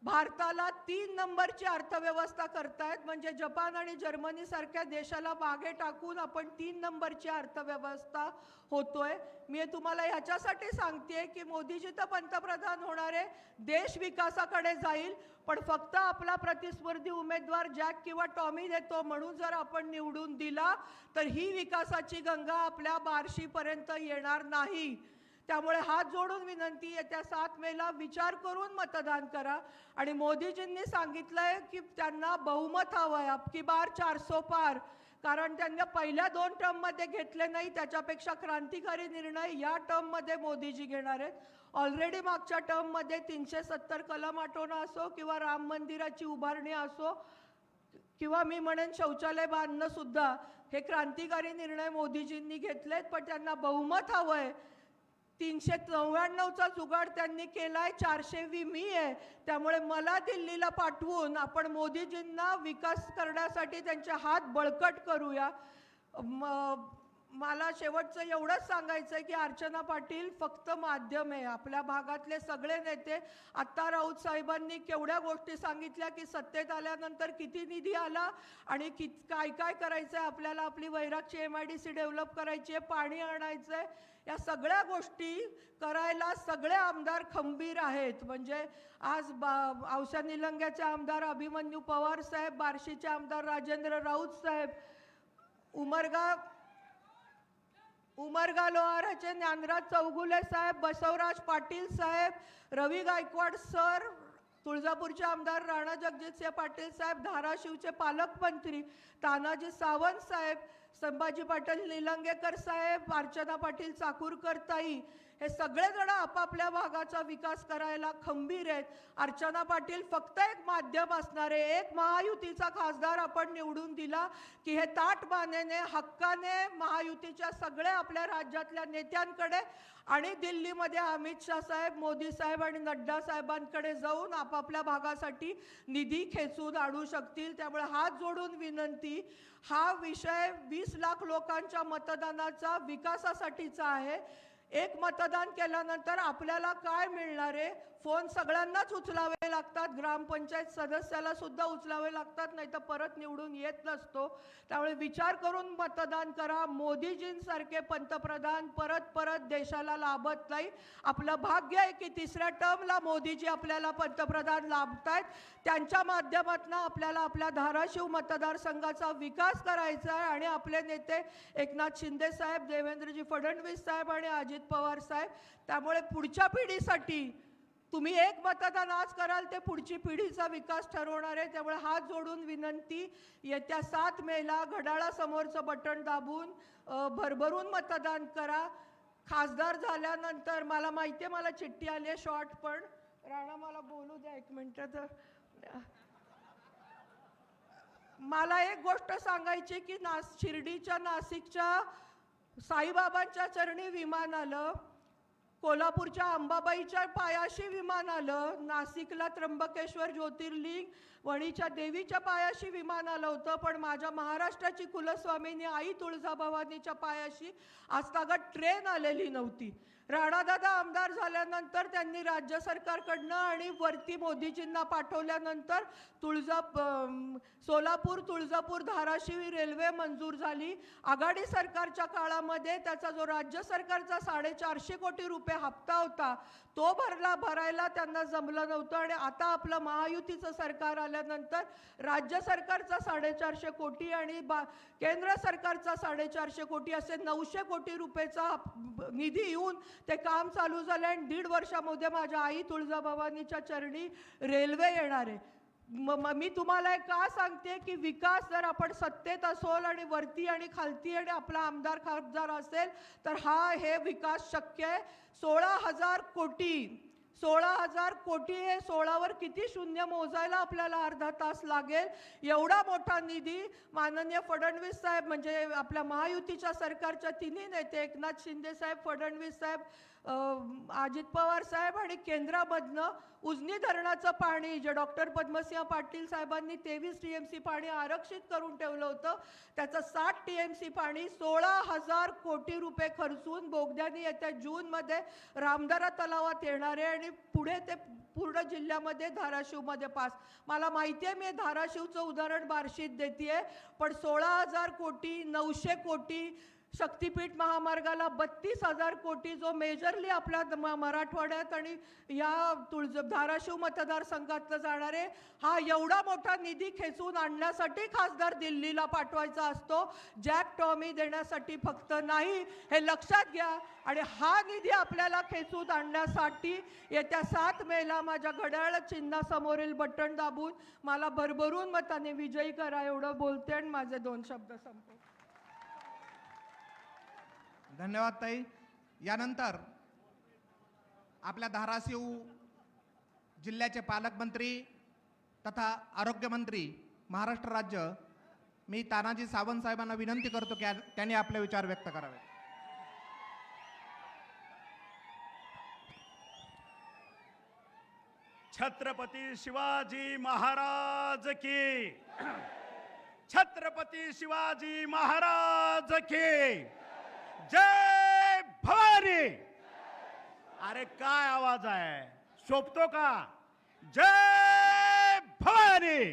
भारताला 3 नंबरची अर्थव्यवस्था करतायत. म्हणजे जपान आणि जर्मनी सारख्या देशाला मागे टाकून आपण 3 नंबरची अर्थव्यवस्था होतोय. मी तुम्हाला ह्याच्यासाठी सांगतेय की मोदीजी तर पंतप्रधान होणारे, देश विकासाकडे जाईल. पण फक्त आपला प्रतिस्पर्धी उमेदवार जॅक किंवा टॉमी देतो म्हणून जर आपण निवडून दिला तर ही विकासाची गंगा आपल्या बार्शीपर्यंत येणार नाही. त्यामुळे हात जोडून विनंती, येत्या 7 मेला विचार करून मतदान करा. आणि मोदीजींनी सांगितलंय की त्यांना बहुमत हवंय, अबकी बार 400 पार. कारण त्यांनी पहिल्या 2 टर्ममध्ये घेतले नाही, त्याच्यापेक्षा क्रांतिकारी निर्णय या टर्ममध्ये मोदीजी घेणार आहेत. ऑलरेडी मागच्या टर्ममध्ये 370 कलम हटवणं असो किंवा राम मंदिराची उभारणी असो किंवा मी म्हणेन शौचालय बांधणं सुद्धा, हे क्रांतिकारी मोदीजींनी घेतलेत. पण त्यांना बहुमत हवंय. 399चा जुगाड त्यांनी केलाय, 420 मी आहे. त्यामुळे मला दिल्लीला पाठवून आपण मोदीजींना विकास करण्यासाठी त्यांचे हात बळकट करूया. मला शेवटचं एवढंच सांगायचं आहे की अर्चना पाटील फक्त माध्यम आहे. आपल्या भागातले सगळे नेते, आत्ता राऊत साहेबांनी केवढ्या गोष्टी सांगितल्या की सत्तेत आल्यानंतर किती निधी आला आणि काय काय करायचं आहे आपल्याला, आपली वैरागची MIDC डेव्हलप करायची आहे, पाणी आणायचं आहे, या सगळ्या गोष्टी करायला सगळे आमदार खंबीर आहेत. म्हणजे आज औसा निलंग्याचे आमदार अभिमन्यू पवार साहेब, बार्शीचे आमदार राजेंद्र राऊत साहेब, उमरगा लोहाराचे ज्ञानराज चौगुले साहेब, बसवराज पाटील साहेब, रवी गायकवाड सर, तुळजापूरचे आमदार राणा जगजितसिंह पाटील साहेब, धाराशिवचे पालकमंत्री तानाजी सावंत साहेब, संभाजी पाटील निलंगेकर साहेब, अर्चना पाटील चाकूरकर ताई, हे सगळेजण आपापल्या भागाचा विकास करायला खंबीर आहेत. अर्चना पाटील फक्त एक माध्यम असणारे, एक महायुतीचा खासदार आपण निवडून दिला की हे ताटमानेने हक्काने महायुतीच्या सगळ्या आपल्या राज्यातल्या नेत्यांकडे आणि दिल्लीमध्ये अमित शाह साहेब, मोदी साहेब आणि नड्डा साहेबांकडे जाऊन आपापल्या भागासाठी निधी खेचून आणू शकतील. त्यामुळे हात जोडून विनंती, हा विषय 20 लाख लोकांच्या मतदानाचा विकासासाठीचा आहे. एक मतदान केल्यानंतर आपल्याला काय मिळणार आहे? फोन सगळ्यांनाच उचलावे लागतात, ग्रामपंचायत सदस्याला सुद्धा उचलावे लागतात, नाही तर परत निवडून येत नसतो. त्यामुळे विचार करून मतदान करा. मोदीजींसारखे पंतप्रधान परत परत देशाला लाभत नाही. आपलं भाग्य आहे की तिसऱ्या टर्मला मोदीजी आपल्याला पंतप्रधान लाभतायत. त्यांच्या माध्यमातून आपल्याला आपल्या धाराशिव मतदारसंघाचा विकास करायचा आहे आणि आपले नेते एकनाथ शिंदे साहेब, देवेंद्रजी फडणवीस साहेब आणि अजित पवार साहेब. त्यामुळे पुढच्या पिढीसाठी तुम्ही एक मतदान आज कराल ते पुढची पिढीचा विकास ठरवणार आहे. त्यामुळे हात जोडून विनंती, येत्या 7 मेला घड्याळासमोरचं बटन दाबून भरभरून मतदान करा. खासदार झाल्यानंतर मला माहिती आहे मला चिठ्ठी आली आहे शॉर्ट, पण राणा मला बोलू द्या 1 मिनिट. तर मला एक गोष्ट सांगायची की शिर्डीच्या नाशिकच्या साईबाबांच्या चरणी विमान आलं, कोल्हापूरच्या अंबाबाईच्या पायाशी विमान आलं, नाशिकला त्र्यंबकेश्वर ज्योतिर्लिंग वणीच्या देवीच्या पायाशी विमान आलं होतं, पण माझ्या महाराष्ट्राची कुलस्वामिनी आई तुळजाभवानीच्या पायाशी आजतागत ट्रेन आलेली नव्हती. राणादादा आमदार झाल्यानंतर त्यांनी राज्य सरकारकडनं आणि वरती मोदीजींना पाठवल्यानंतर सोलापूर तुळजापूर धाराशिव रेल्वे मंजूर झाली. आघाडी सरकारच्या काळामध्ये त्याचा जो राज्य सरकारचा 450 कोटी रुपये हप्ता होता तो भरायला त्यांना जमलं नव्हतं. आणि आता आपलं महायुतीचं सरकार आल्यानंतर राज्य सरकारचा 450 कोटी आणि केंद्र सरकारचा 450 कोटी असे 900 कोटी रुपयेचा निधी येऊन ते काम चालू झालं आणि 1.5 वर्षामध्ये माझ्या आई तुळजाभवानीच्या चरणी रेल्वे येणार आहे. मी तुम्हाला का सांगते की विकास जर आपण सत्तेत असोल आणि वरती आणि खालती आणि आपला आमदार खासदार असेल तर हे विकास शक्य आहे. 16,000 कोटी 16,000 कोटी हे 16वर किती शून्य मोजायला आपल्याला अर्धा तास लागेल. एवढा मोठा निधी माननीय फडणवीस साहेब म्हणजे आपल्या महायुतीच्या सरकारच्या तिन्ही नेते एकनाथ शिंदे साहेब, फडणवीस साहेब, अजित पवार साहेब आणि केंद्रामधनं उजनी धरणाचं पाणी जे डॉक्टर पद्मसिंह पाटील साहेबांनी 23 TMC पाणी आरक्षित करून ठेवलं होतं त्याचं 60 TMC पाणी 16,000 कोटी रुपये खर्चून बोगद्याने येत्या जूनमध्ये रामदारा तलावात येणार आहे आणि पुढे ते पूर्ण जिल्ह्यामध्ये धाराशिवमध्ये पास. मला माहिती आहे मी धाराशिवचं उदाहरण बार्शीत देते, पण 16,000 कोटी 900 कोटी शक्तीपीठ महामार्गाला 32,000 कोटी जो मेजरली आपल्या मराठवाड्यात आणि या धाराशिव मतदारसंघात जाणार आहे. हा एवढा मोठा निधी खेचून आणण्यासाठी खासदार दिल्लीला पाठवायचा असतो, जॅक टॉमी देण्यासाठी फक्त नाही, हे लक्षात घ्या. आणि हा निधी आपल्याला खेचून आणण्यासाठी येत्या 7 मेला माझ्या घड्याळ चिन्हासमोरील बटन दाबून मला भरभरून मताने विजयी करा एवढं बोलते आणि माझे 2 शब्द संपवते. धन्यवाद ताई. यानंतर आपल्या धाराशिव जिल्ह्याचे पालकमंत्री तथा आरोग्यमंत्री महाराष्ट्र राज्य मी तानाजी सावंत साहेबांना विनंती करतो की त्यांनी आपले विचार व्यक्त करावे. छत्रपती शिवाजी महाराज की, छत्रपती शिवाजी महाराज की. जय भवानी. अरे काय आवाज आहे, शोभतो का? जय भवानी.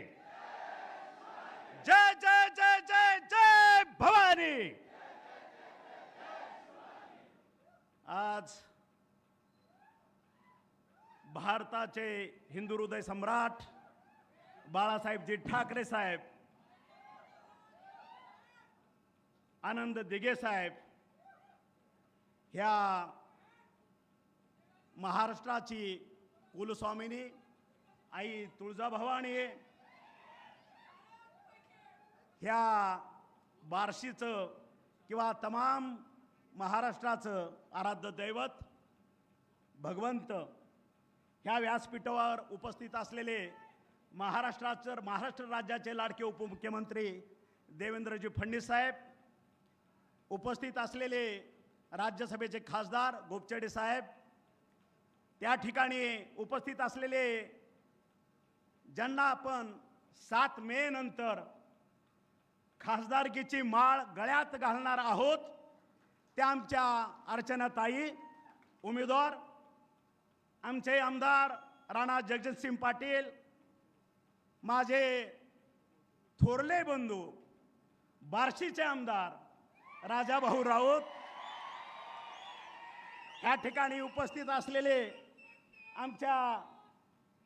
जय जय जय जय जय भवानी. आज भारताचे हिंदू हृदय सम्राट बाळासाहेबजी ठाकरे साहेब, आनंद दिघे साहेब, ह्या महाराष्ट्राची कुलस्वामिनी आई तुळजाभवानी, ह्या बार्शीचं किंवा तमाम महाराष्ट्राचं आराध्य दैवत भगवंत, ह्या व्यासपीठावर उपस्थित असलेले महाराष्ट्र राज्याचे लाडके उपमुख्यमंत्री देवेंद्रजी फडणवीस साहेब, उपस्थित असलेले राज्यसभेचे खासदार गोपचडे साहेब, त्या ठिकाणी उपस्थित असलेले ज्यांना आपण 7 मे नंतर खासदारकीची माळ गळ्यात घालणार आहोत, त्या आमच्या अर्चनाताई उमेदवार, आमचे आमदार राणा जगजितसिंह पाटील, माझे थोरले बंधू बार्शीचे आमदार राजाभाऊ राऊत, या ठिकाणी उपस्थित असलेले आमच्या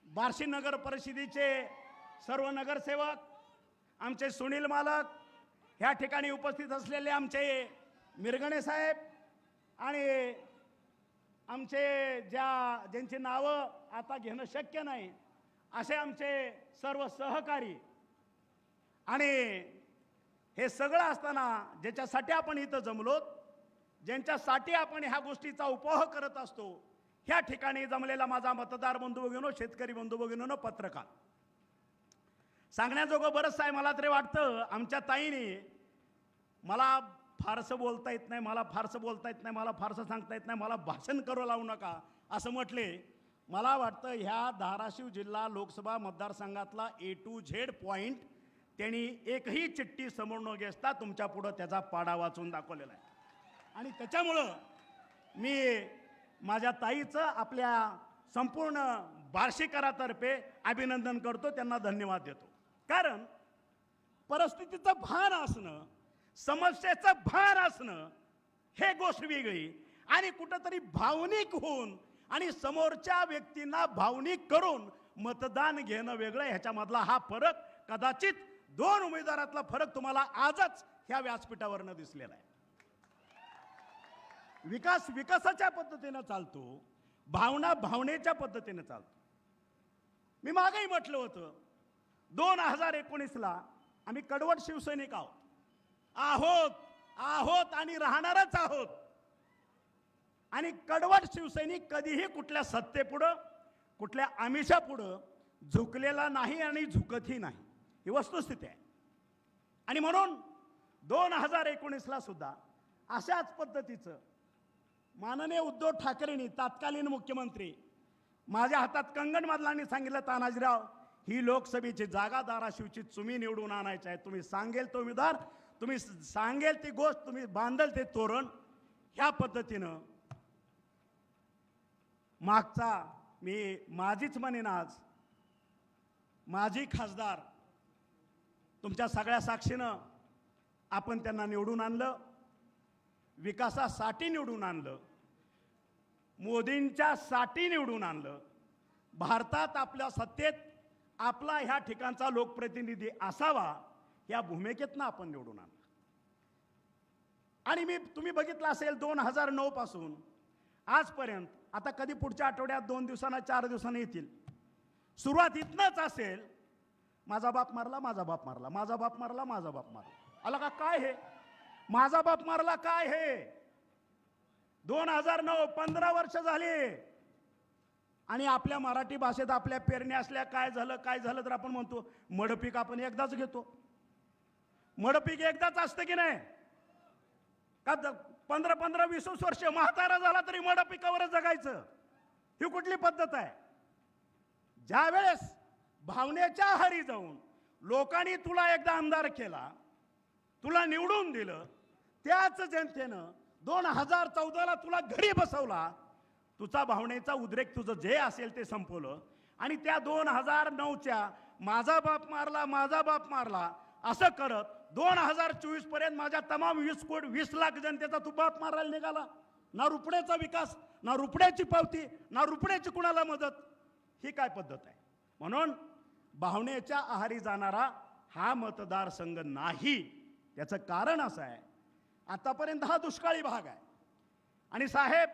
बार्शी नगर परिषदेचे सर्व नगरसेवक, आमचे सुनील मालक, ह्या ठिकाणी उपस्थित असलेले आमचे मिरगणे साहेब आणि आमचे ज्यांची नावं आता घेणं शक्य नाही असे आमचे सर्व सहकारी, आणि हे सगळं असताना ज्याच्यासाठी आपण इथं जमलोत, ज्यांच्यासाठी आपण ह्या गोष्टीचा उपभोग करत असतो, ह्या ठिकाणी जमलेला माझा मतदार बंधू भगिनीनो, शेतकरी बंधू भगिनीनो, पत्रकार, सांगण्याजोगं बरंच आहे. मला तरी वाटतं आमच्या ताईने मला फारसं बोलता येत नाही, मला फारसं बोलता येत नाही, मला फारसं सांगता येत नाही, मला भाषण करू लावू नका असं म्हटले. मला वाटतं ह्या धाराशिव जिल्हा लोकसभा मतदारसंघातला A to Z पॉईंट त्यांनी एकही चिठ्ठी समोर न घेता तुमच्या पुढं त्याचा पाडा वाचून दाखवलेला आहे. आणि त्याच्यामुळं मी माझ्या ताईचं आपल्या संपूर्ण बार्शीकरातर्फे अभिनंदन करतो, त्यांना धन्यवाद देतो. कारण परिस्थितीचं भान असणं, समस्येचं भान असणं हे गोष्ट वेगळी, आणि कुठंतरी भावनिक होऊन आणि समोरच्या व्यक्तींना भावनिक करून मतदान घेणं वेगळं. ह्याच्यामधला हा फरक, कदाचित 2 उमेदवारातला फरक तुम्हाला आजच ह्या व्यासपीठावरनं दिसलेला आहे. विकास विकासाच्या पद्धतीनं चालतो, भावना भावनेच्या पद्धतीनं चालतो. मी मागेही म्हटलं होतं 2019ला आम्ही कडवट शिवसैनिक आहोत आणि राहणारच आहोत. आणि कडवट शिवसैनिक कधीही कुठल्या सत्तेपुढं, कुठल्या आमिषापुढं झुकलेला नाही आणि झुकतही नाही, ही वस्तुस्थिती आहे. आणि म्हणून 2019ला सुद्धा अशाच पद्धतीचं माननीय उद्धव ठाकरेंनी, तत्कालीन मुख्यमंत्री, माझ्या हातात कंगन मादलांनी सांगितलं, तानाजीराव ही लोकसभेची जागा धाराशिवची तुम्ही निवडून आणायची आहे. तुम्ही सांगेल तो उमेदवार, तुम्ही सांगेल ती गोष्ट, तुम्ही बांधल ते तोरण. ह्या पद्धतीनं मागचा मी माझीच म्हणेन, आज माजी खासदार तुमच्या सगळ्या साक्षीनं आपण त्यांना निवडून आणलं, विकासासाठी निवडून आणलं, मोदींच्या साठी निवडून आणलं. भारतात आपल्या सत्तेत आपला ह्या ठिकाणचा लोकप्रतिनिधी असावा या भूमिकेतनं आपण निवडून आणलं. आणि तुम्ही बघितलं असेल 2009 पासून आजपर्यंत, आता कधी पुढच्या आठवड्यात 2 दिवसांना 4 दिवसांनी येतील, सुरुवात इथनंच असेल, माझा बाप मारला, माझा बाप मारला, माझा बाप मारला, माझा बाप मारला. आला का काय हे माझा बाप मारला काय हे? 2009 15 वर्ष झाली. आणि आपल्या मराठी भाषेत आपल्या पेरण्या असल्या, काय झालं तर आपण म्हणतो मडपीक आपण एकदाच घेतो. मडपीक एकदाच असतं की नाही? का 15-15, 20 वर्ष म्हातारा झाला तरी मडपिकावर जगायचं? ही कुठली पद्धत आहे? ज्यावेळेस भावनेच्या आहारी जाऊन लोकांनी तुला एकदा आमदार केला, तुला निवडून दिलं, त्याच जनतेनं 2014ला तुला घरी बसवला, तुझा भावनेचा उद्रेक तुझं जे असेल ते संपवलं, आणि त्या 2009च्या माझा बाप मारला असं करत 2024 पर्यंत माझ्या तमाम 20 लाख जनतेचा तू बाप मारायला निघाला. ना रुपड्याचा विकास, ना रुपड्याची पावती, ना रुपड्याची कुणाला मदत. ही काय पद्धत आहे? म्हणून भावनेच्या आहारी जाणारा हा मतदारसंघ नाही. त्याचं कारण असं आहे, आतापर्यंत हा दुष्काळी भाग आहे. आणि साहेब,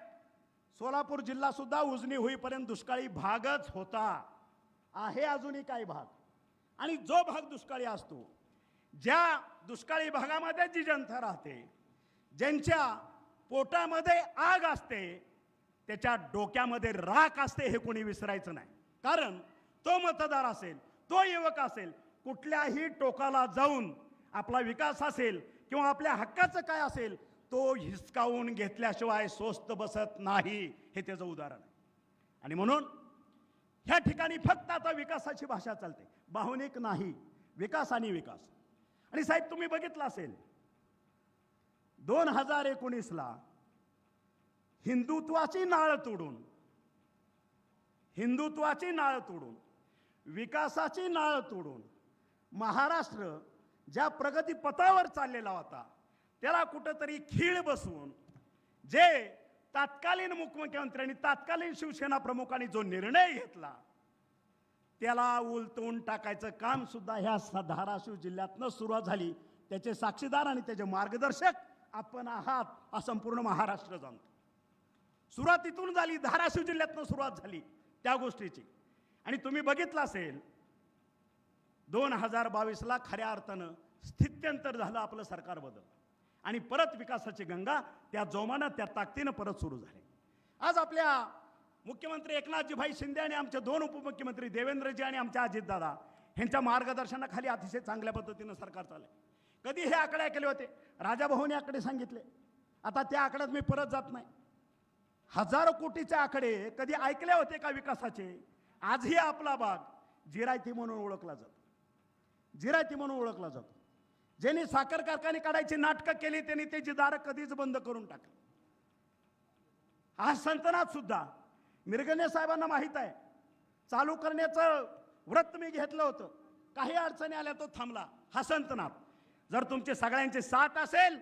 सोलापूर जिल्हा सुद्धा उजनी होईपर्यंत दुष्काळी भागच होता, आहे अजूनही काही भाग. आणि जो भाग दुष्काळी असतो, ज्या दुष्काळी भागामध्ये जी जनता राहते, ज्यांच्या पोटामध्ये आग असते, त्याच्या डोक्यामध्ये राख असते, हे कोणी विसरायचं नाही. कारण तो मतदार असेल, तो युवक असेल, कुठल्याही टोकाला जाऊन आपला विकास असेल किंवा आपल्या हक्काचं काय असेल तो हिसकावून घेतल्याशिवाय स्वस्त बसत नाही. हे त्याचं उदाहरण आहे. आणि म्हणून ह्या ठिकाणी फक्त आता विकासाची भाषा चालते, भावनिक नाही, विकास आणि विकास. आणि साहेब, तुम्ही बघितलं असेल 2019ला हिंदुत्वाची नाळ तोडून विकासाची नाळ तोडून महाराष्ट्र ज्या प्रगती पथावर चाललेला होता त्याला कुठंतरी खीळ बसवून जे तत्कालीन मुख्यमंत्र्यांनी, तत्कालीन शिवसेना प्रमुखांनी जो निर्णय घेतला त्याला उलटून टाकायचं काम सुद्धा ह्या धाराशिव जिल्ह्यातनं सुरुवात झाली. त्याचे साक्षीदार आणि त्याचे मार्गदर्शक आपण आहात, हा संपूर्ण महाराष्ट्र जाणतो. सुरुवात इथून झाली, धाराशिव जिल्ह्यातनं सुरुवात झाली त्या गोष्टीची. आणि तुम्ही बघितलं असेल 2022ला खऱ्या अर्थानं स्थित्यंतर झालं, आपलं सरकार बदललं आणि परत विकासाची गंगा त्या जोमानं, त्या ताकदीनं परत सुरू झाली. आज आपल्या मुख्यमंत्री एकनाथजी भाई शिंदे आणि आमचे 2 उपमुख्यमंत्री देवेंद्रजी आणि आमच्या अजितदादा यांच्या मार्गदर्शनाखाली अतिशय चांगल्या पद्धतीनं सरकार चाललंय. कधी हे आकडे ऐकले होते? राजाभाऊने आकडे सांगितले, आता त्या आकड्यात मी परत जात नाही. हजारो कोटीचे आकडे कधी ऐकले होते का विकासाचे? आजही आपला भाग जिरायती म्हणून ओळखला जातो. ज्यांनी साखर कारखाने काढायची नाटकं केली त्यांनी त्याची दारं कधीच बंद करून टाकली. हा संतनाद सुद्धा मिरगणे साहेबांना माहीत आहे. चालू करण्याचं व्रत मी घेतलं होतं, काही अडचणी आल्या तो थांबला. हा संतनाद जर तुमचे सगळ्यांचे साथ असेल,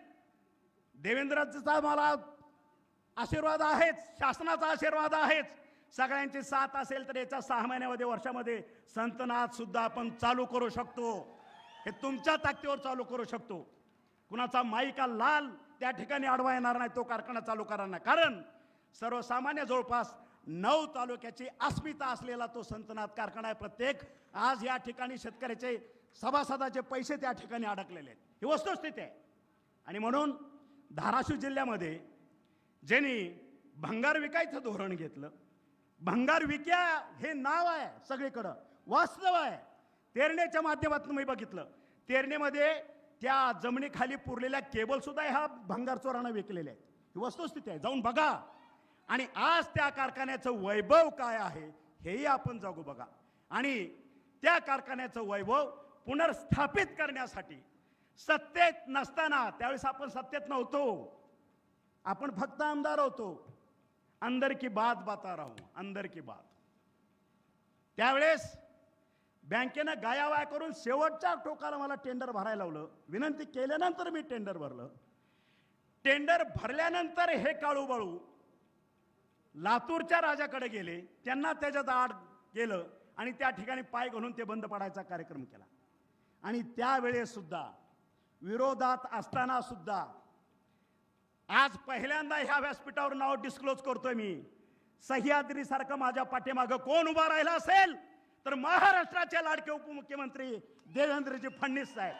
देवेंद्रचा मला आशीर्वाद आहेच, शासनाचा आशीर्वाद आहेच, सगळ्यांची साथ असेल तर याच्या 6 महिन्यामध्ये, वर्षामध्ये संतनाद सुद्धा आपण चालू करू शकतो. हे तुमच्या ताकदीवर चालू करू शकतो. कुणाचा माईका लाल त्या ठिकाणी अडवा येणार नाही, तो कारखाना चालू करणार नाही. कारण सर्वसामान्य जवळपास 9 तालुक्याची अस्मिता असलेला तो संतनाद कारखाना आहे. प्रत्येक आज या ठिकाणी शेतकऱ्याचे सभासदाचे पैसे त्या ठिकाणी अडकलेले आहेत, ही वस्तुस्थिती आहे. आणि म्हणून धाराशिव जिल्ह्यामध्ये ज्यांनी भंगार विकायचं धोरण घेतलं, भंगार विक्या हे नाव आहे सगळीकडं, वास्तव आहे. तेरणेच्या माध्यमातून मी बघितलं, तेरणेमध्ये त्या जमिनीखाली पुरलेल्या केबल सुद्धा ह्या भंगार चोरांना विकलेल्या आहेत, ही वस्तुस्थिती आहे. जाऊन बघा. आणि आज त्या कारखान्याचं वैभव काय आहे हेही आपण जाऊ बघा. आणि त्या कारखान्याचं वैभव पुनर्स्थापित करण्यासाठी सत्तेत नसताना, त्यावेळेस आपण सत्तेत नव्हतो, आपण फक्त आमदार होतो, अंदर की बात बता रहा हूं, अंदर की बात. त्यावेळेस बँकेनं गायावाया करून शेवटच्या टोकाला मला टेंडर भरायला लावलं. विनंती केल्यानंतर मी टेंडर भरलं. टेंडर भरल्यानंतर हे काळूबाळू लातूरच्या राजाकडे गेले, त्यांना त्याच्यात आड गेलं आणि त्या ठिकाणी पाय घालून ते बंद पाडायचा कार्यक्रम केला. आणि त्यावेळेस सुद्धा विरोधात असताना सुद्धा आज पहिल्यांदा ह्या व्यासपीठावर नाव डिस्क्लोज करतोय मी. सह्याद्रीसारखं माझ्या पाठीमागं कोण उभा राहिला असेल तर महाराष्ट्राचे लाडके उपमुख्यमंत्री देवेंद्रजी फडणवीस साहेब.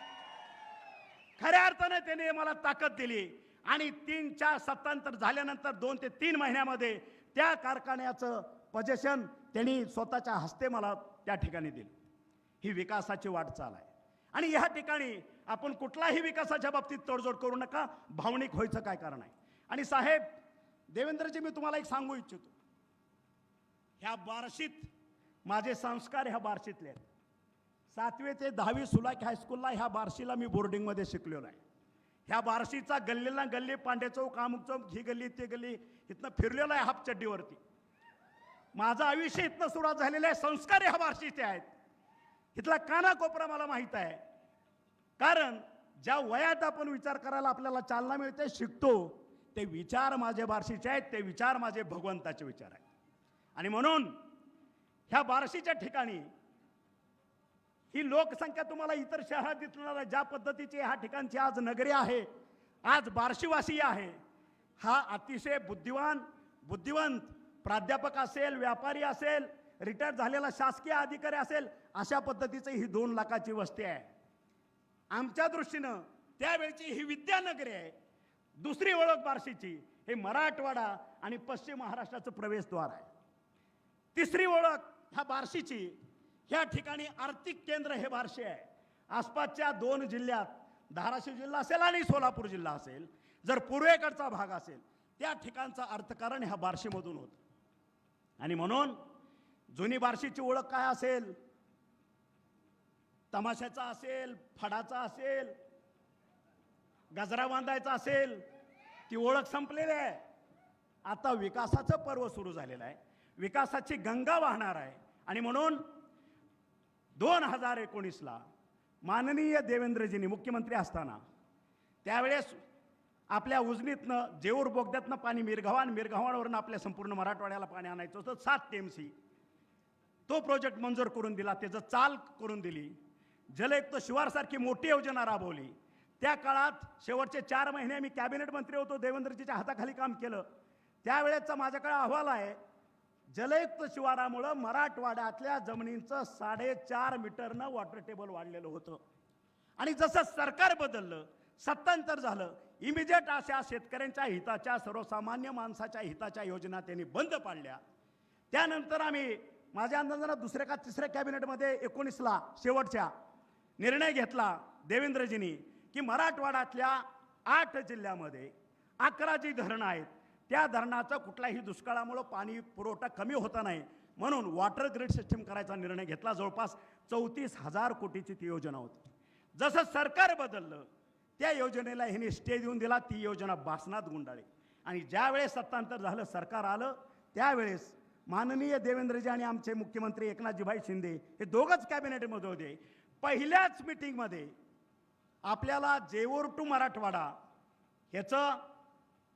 खऱ्या अर्थाने त्याने मला ताकद दिली आणि 3-4 सत्तांतर झाल्यानंतर 2 ते 3 महिन्यामध्ये त्या कारखान्याचं पोझिशन त्यांनी स्वतःच्या हस्ते मला त्या ठिकाणी दिलं. ही विकासाची वाटचाल आहे. आणि ह्या ठिकाणी आपण कुठलाही विकासाच्या बाबतीत तडजोड करू नका, भावनिक व्हायचं काय कारण आहे. आणि साहेब देवेंद्रजी, मी तुम्हाला एक सांगू इच्छितो, ह्या बार्शीत माझे संस्कार ह्या बार्शीतले आहेत. 7वी ते 10वी सुलाक हायस्कूलला ह्या बार्शीला मी बोर्डिंगमध्ये शिकलेलो आहे. ह्या बार्शीचा गल्लीला गल्ली, पांडे चौक, अमुक चौक, ही गल्ली ते गल्ली, इथनं फिरलेला आहे हाफ चड्डीवरती. माझं आयुष्य इथनं सुरुवात झालेलं आहे. संस्कार ह्या बार्शीचे आहेत. इथला कानाकोपरा मला माहीत आहे. कारण ज्या वयात आपण विचार करायला आपल्याला चालना मिळते, शिकतो, ते विचार माझे बार्शीचे आहेत, ते विचार माझे भगवंताचे विचार आहेत. आणि म्हणून ह्या बार्शीच्या ठिकाणी ही लोकसंख्या तुम्हाला इतर शहरात दिसणार आहे. ज्या पद्धतीची ह्या ठिकाणची आज नगरी आहे, आज बार्शीवासी आहे, हा अतिशय बुद्धिवंत प्राध्यापक असेल, व्यापारी असेल, रिटायर झालेला शासकीय अधिकारी असेल, अशा पद्धतीची ही 2 लाखाची वस्ती आहे. आमच्या दृष्टीनं त्यावेळची ही विद्यानगरी आहे. दुसरी ओळख बार्शीची हे मराठवाडा आणि पश्चिम महाराष्ट्राचं प्रवेशद्वार आहे. तिसरी ओळख ह्या बार्शीची, ह्या ठिकाणी आर्थिक केंद्र हे बार्शी आहे. आसपासच्या 2 जिल्ह्यात, धाराशिव जिल्हा असेल आणि सोलापूर जिल्हा असेल, जर पूर्वेकडचा भाग असेल, त्या ठिकाणचं अर्थकारण ह्या बार्शीमधून होतं. आणि म्हणून जुनी बार्शीची ओळख काय असेल? तमाशाचा असेल, फडाचा असेल, गजरा बांधायचा असेल, ती ओळख संपलेली आहे. आता विकासाचं पर्व सुरू झालेलं आहे. विकासाची गंगा वाहणार आहे. आणि म्हणून 2019ला माननीय देवेंद्रजींनी मुख्यमंत्री असताना त्यावेळेस आपल्या उजनीतनं, जेऊर बोगद्यातनं पाणी मिरगावा, मिरगावावरून आपल्या संपूर्ण मराठवाड्याला पाणी आणायचं होतं 7 TMC. तो प्रोजेक्ट मंजूर करून दिला, त्याचं चाल करून दिली. जलयुक्त शिवारसारखी मोठी योजना राबवली. त्या काळात शेवटचे 4 महिने मी कॅबिनेट मंत्री होतो, देवेंद्रजीच्या हाताखाली काम केलं. त्यावेळेचा माझ्याकडे अहवाल आहे. जलयुक्त शिवारामुळं मराठवाड्यातल्या जमिनींचं 4.5 मीटरनं वॉटर टेबल वाढलेलं होतं. आणि जसं सरकार बदललं, सत्तांतर झालं, इमिजिएट अशा शेतकऱ्यांच्या हिताच्या, सर्वसामान्य माणसाच्या हिताच्या योजना त्यांनी बंद पाडल्या. त्यानंतर आम्ही माझ्या अंदाजानं दुसऱ्या का तिसऱ्या कॅबिनेटमध्ये 19ला शेवटच्या निर्णय घेतला देवेंद्रजींनी की मराठवाड्यातल्या 8 जिल्ह्यामध्ये 11 जी धरणं आहेत, त्या धरणाचा कुठल्याही दुष्काळामुळं पाणी पुरवठा कमी होता नाही म्हणून वॉटर ग्रिड सिस्टीम करायचा निर्णय घेतला. जवळपास 34,000 कोटीची ती योजना होती. जसं सरकार बदललं, त्या योजनेला ह्यांनी स्टे देऊन दिला. ती योजना बासनात गुंडाळली. आणि ज्यावेळेस सत्तांतर झालं, सरकार आलं, त्यावेळेस माननीय देवेंद्रजी आणि आमचे मुख्यमंत्री एकनाथजीभाई शिंदे हे दोघंच कॅबिनेटमध्ये होते. पहिल्याच मीटिंगमध्ये आपल्याला जेऊर टू मराठवाडा ह्याचं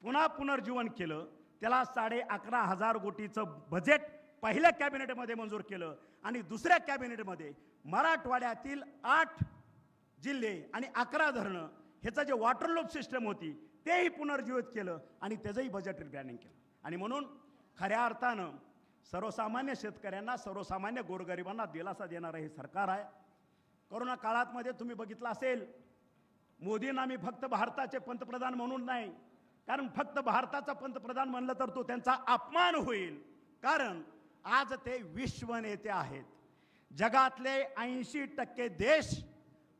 पुन्हा पुनर्जीवन केलं. त्याला 11,500 कोटीचं बजेट पहिल्या कॅबिनेटमध्ये मंजूर केलं. आणि दुसऱ्या कॅबिनेटमध्ये मराठवाड्यातील 8 जिल्हे आणि 11 धरणं ह्याचं जे वॉटर लूप सिस्टम होती तेही पुनर्जीवित केलं आणि त्याचंही बजेट प्लॅनिंग केलं. आणि म्हणून खऱ्या अर्थानं सर्वसामान्य शेतकऱ्यांना, सर्वसामान्य गोरगरिबांना दिलासा देणारं हे सरकार आहे. कोरोना काळात तुम्ही बघितलं असेल, मोदींना मी फक्त भारताचे पंतप्रधान म्हणून नाही, कारण फक्त भारताचा पंतप्रधान म्हणलं तर तो त्यांचा अपमान होईल. कारण आज ते विश्वनेते आहेत. जगातले 80% देश,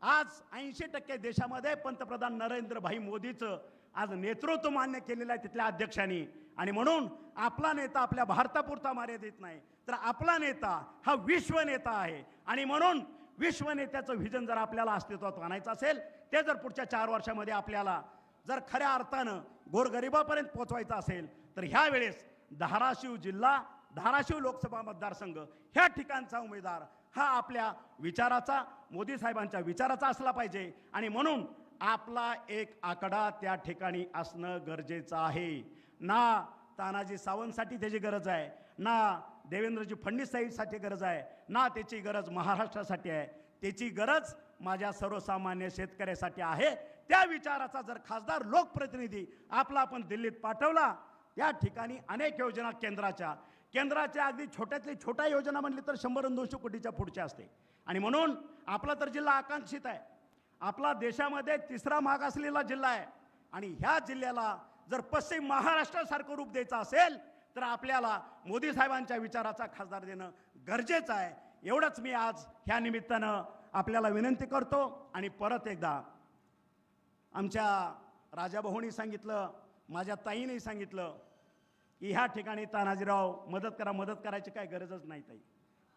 आज 80% देशामध्ये पंतप्रधान नरेंद्रभाई मोदीचं आज नेतृत्व मान्य केलेलं आहे तिथल्या अध्यक्षांनी. आणि म्हणून आपला नेता आपल्या भारतापुरता मर्यादित नाही, तर आपला नेता हा विश्वनेता आहे. आणि म्हणून विश्वनेत्याचं व्हिजन जर आपल्याला अस्तित्वात आणायचं असेल, ते जर पुढच्या 4 वर्षामध्ये आपल्याला जर खऱ्या अर्थानं गोरगरिबापर्यंत पोहोचवायचं असेल, तर ह्या वेळेस धाराशिव जिल्हा, धाराशिव लोकसभा मतदारसंघ ह्या ठिकाणचा उमेदवार हा आपल्या विचाराचा, मोदी साहेबांच्या विचाराचा असला पाहिजे. आणि म्हणून आपला एक आकडा त्या ठिकाणी असणं गरजेचं आहे. ना तानाजी सावंतसाठी त्याची गरज आहे, ना देवेंद्रजी फडणवीस साहेबांसाठी गरज आहे, ना त्याची गरज महाराष्ट्रासाठी आहे. त्याची गरज माझ्या सर्वसामान्य शेतकऱ्यासाठी आहे. त्या विचाराचा जर खासदार, लोकप्रतिनिधी आपला आपण दिल्लीत पाठवला, त्या ठिकाणी अनेक योजना केंद्राच्या अगदी छोट्यातली छोट्या योजना म्हणली तर 100-200 कोटीच्या पुढच्या असते. आणि म्हणून आपला तर जिल्हा आकांक्षित आहे. आपला देशामध्ये 3रा मागासलेला जिल्हा आहे. आणि ह्या जिल्ह्याला जर पश्चिम महाराष्ट्रासारखं रूप द्यायचं असेल, तर आपल्याला मोदी साहेबांच्या विचाराचा खासदार देणं गरजेचं आहे. एवढंच मी आज ह्या निमित्तानं आपल्याला विनंती करतो. आणि परत एकदा आमच्या राजाभाऊनी सांगितलं, माझ्या ताईने सांगितलं की ह्या ठिकाणी तानाजीराव मदत करायची काय गरजच नाही. ताई,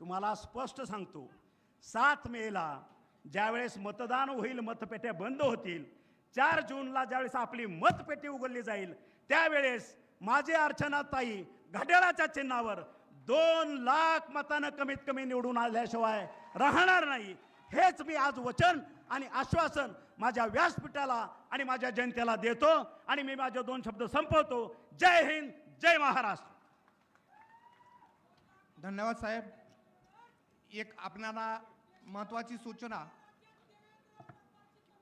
तुम्हाला स्पष्ट सांगतो, 7 मेला ज्यावेळेस मतदान होईल, मतपेट्या बंद होतील, 4 जूनला ज्यावेळेस आपली मतपेटी उघडली जाईल त्यावेळेस माझी अर्चनाताई घड्याळाच्या चिन्हावर 2 लाख मतानं कमीत कमी निवडून आल्याशिवाय राहणार नाही. हेच मी आज वचन आणि आश्वासन माझ्या व्यासपीठाला आणि माझ्या जनतेला देतो आणि मी माझे 2 शब्द संपवतो. जय हिंद, जय महाराष्ट्र. धन्यवाद साहेब. एक आपल्याला महत्त्वाची सूचना,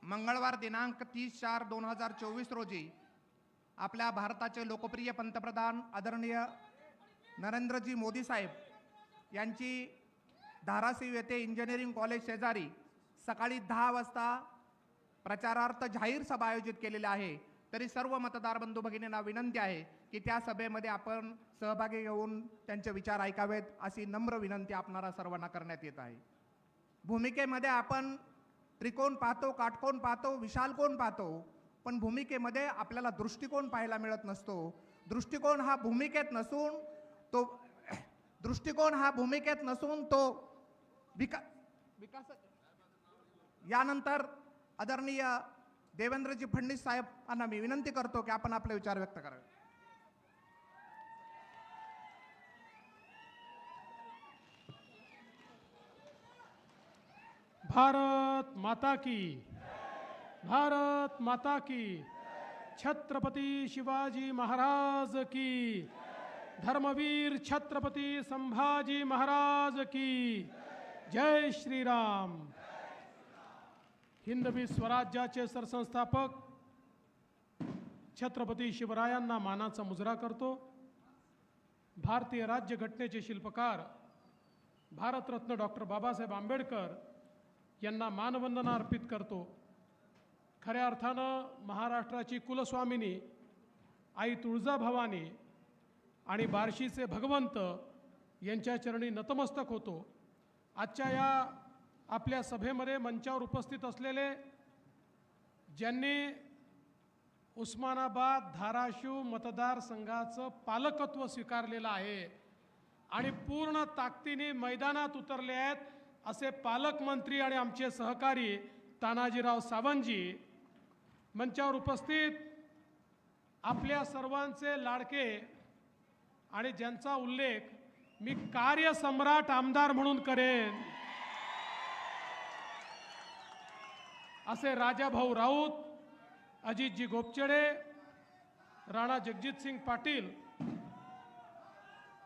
मंगळवार दिनांक 30/4/2024 रोजी आपल्या भारताचे लोकप्रिय पंतप्रधान आदरणीय नरेंद्रजी मोदी साहेब यांची धाराशिव येथे इंजिनिअरिंग कॉलेज शेजारी सकाळी 10 वाजता प्रचारार्थ जाहीर सभा आयोजित केलेली आहे. तरी सर्व मतदार बंधू भगिनींना विनंती आहे की त्या सभेमध्ये आपण सहभागी घेऊन त्यांचे विचार ऐकावेत अशी नम्र विनंती आपणाला सर्वांना करण्यात येत आहे. भूमिकेमध्ये आपण त्रिकोण पाहतो, काटकोण पाहतो, विशाल कोण पाहतो, पण भूमिकेमध्ये आपल्याला दृष्टिकोन पाहायला मिळत नसतो. दृष्टिकोन हा भूमिकेत नसून तो विकास. यानंतर आदरणीय देवेंद्रजी फडणवीस साहेबांना मी विनंती करतो की आपण आपले विचार व्यक्त करावे. भारत माता की, भारत माता की, छत्रपति शिवाजी महाराज की, धर्मवीर छत्रपति संभाजी महाराज की, जय श्री राम. हिंदवी स्वराज्याचे सरसंस्थापक छत्रपती शिवरायांना मानाचा मुजरा करतो. भारतीय राज्यघटनेचे शिल्पकार भारतरत्न डॉक्टर बाबासाहेब आंबेडकर यांना मानवंदना अर्पित करतो. खऱ्या अर्थानं महाराष्ट्राची कुलस्वामिनी आई तुळजाभवानी आणि बार्शीचे भगवंत यांच्या चरणी नतमस्तक होतो. आजच्या या आपल्या सभेमध्ये मंचावर उपस्थित असलेले ज्यांनी उस्मानाबाद धाराशिव मतदारसंघाचं पालकत्व स्वीकारलेलं आहे आणि पूर्ण ताकदीने मैदानात उतरले आहेत असे पालकमंत्री आणि आमचे सहकारी तानाजीराव सावंतजी, मंचावर उपस्थित आपल्या सर्वांचे लाडके आणि ज्यांचा उल्लेख मी कार्यसम्राट आमदार म्हणून करेन असे राजाभाऊ राऊत, अजितजी गोपचडे, राणा जगजितसिंग पाटील,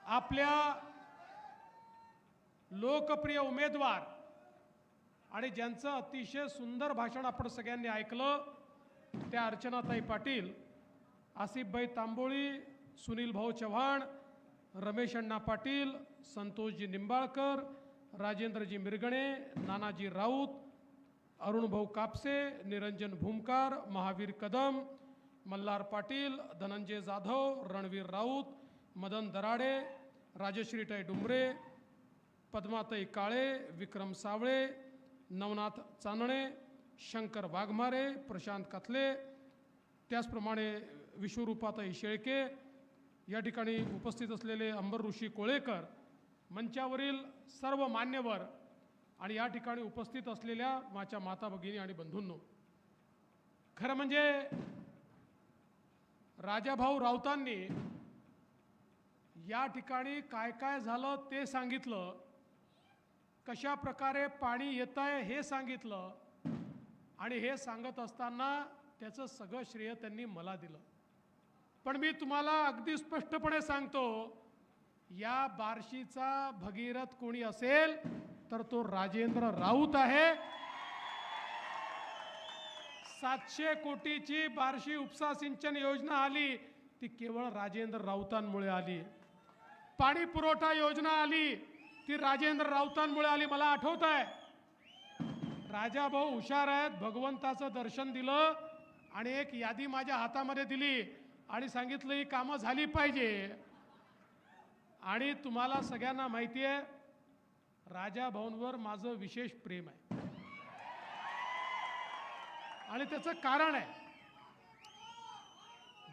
आपल्या लोकप्रिय उमेदवार आणि ज्यांचं अतिशय सुंदर भाषण आपण सगळ्यांनी ऐकलं त्या अर्चनाताई पाटील, आसिफभाई तांबोळी, सुनील भाऊ चव्हाण, रमेश अण्णा पाटील, संतोषजी निंबाळकर, राजेंद्रजी मिरगणे, नानाजी राऊत, अरुण भाऊ कापसे, निरंजन भूमकार, महावीर कदम, मल्हार पाटील, धनंजय जाधव, रणवीर राऊत, मदन दराडे, राजश्रीताई डुंबरे, पद्माताई काळे, विक्रम सावळे, नवनाथ चांदणे, शंकर वाघमारे, प्रशांत कथले, त्याचप्रमाणे विश्वरूपाताई शेळके, या ठिकाणी उपस्थित असलेले अंबर ऋषी कोळेकर, मंचावरील सर्व मान्यवर आणि या ठिकाणी उपस्थित असलेल्या माझ्या माता भगिनी आणि बंधूंनो, खरं म्हणजे राजाभाऊ राऊतांनी या ठिकाणी काय काय झालं ते सांगितलं, कशा प्रकारे पाणी येत आहे हे सांगितलं आणि हे सांगत असताना त्याचं सगळं श्रेय त्यांनी मला दिलं. पण मी तुम्हाला अगदी स्पष्टपणे सांगतो, या बार्शीचा भगीरथ कोणी असेल तर तो राजेंद्र राऊत आहे. 700 कोटीची बार्शी उपसा सिंचन योजना आली ती केवळ राजेंद्र राऊतांमुळे आली. पाणी पुरवठा योजना आली ती राजेंद्र राऊतांमुळे आली. मला आठवत आहे, राजाभाऊ हुशार आहेत, भगवंताचं दर्शन दिलं आणि एक यादी माझ्या हातामध्ये दिली आणि सांगितलं ही कामं झाली पाहिजे. आणि तुम्हाला सगळ्यांना माहिती आहे, राजाभाऊंवर माझं विशेष प्रेम आहे आणि त्याचं कारण आहे,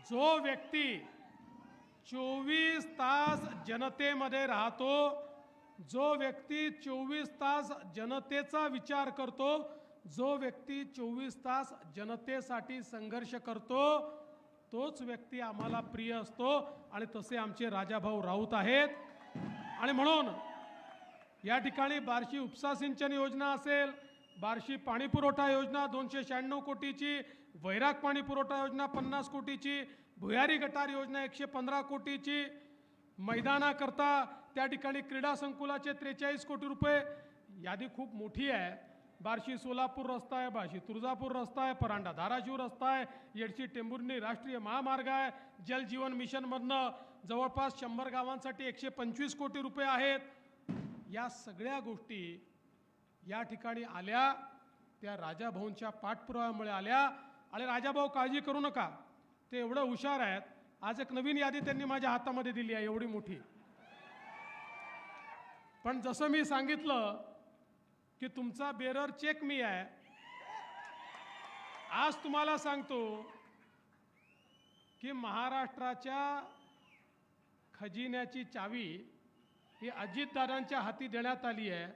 जो व्यक्ती 24 तास जनतेमध्ये राहतो, जो व्यक्ती 24 तास जनतेचा विचार करतो, जो व्यक्ती 24 तास जनतेसाठी संघर्ष करतो तोच व्यक्ती आम्हाला प्रिय असतो आणि तसे आमचे राजाभाऊ राऊत आहेत. आणि म्हणून या ठिकाणी बार्शी उपसा सिंचन योजना असेल, बार्शी पाणी पुरवठा योजना 296 कोटीची, वैराग पाणी पुरवठा योजना 50 कोटीची, भुयारी गटार योजना 115 कोटीची, मैदानाकरता त्या ठिकाणी क्रीडा संकुलाचे 43 कोटी रुपये, यादी खूप मोठी आहे. बार्शी सोलापूर रस्ता आहे, बार्शी तुळजापूर रस्ता आहे, परांडा धाराशिव रस्ता आहे, येडशी टेंभुर्णी राष्ट्रीय महामार्ग आहे, जल जीवन मिशनमधनं जवळपास 100 गावांसाठी 125 कोटी रुपये आहेत. या सगळ्या गोष्टी या ठिकाणी आल्या त्या राजाभाऊंच्या पाठपुराव्यामुळे आल्या. आणि राजाभाऊ काळजी करू नका, ते एवढं हुशार आहेत. आज एक नवीन यादी त्यांनी माझ्या हातामध्ये दिली आहे, एवढी मोठी. पण जसं मी सांगितलं की तुमचा बेरर चेक मी आहे, आज तुम्हाला सांगतो की महाराष्ट्राच्या खजिन्याची चावी ही अजितदादांच्या हाती देण्यात आली आहे.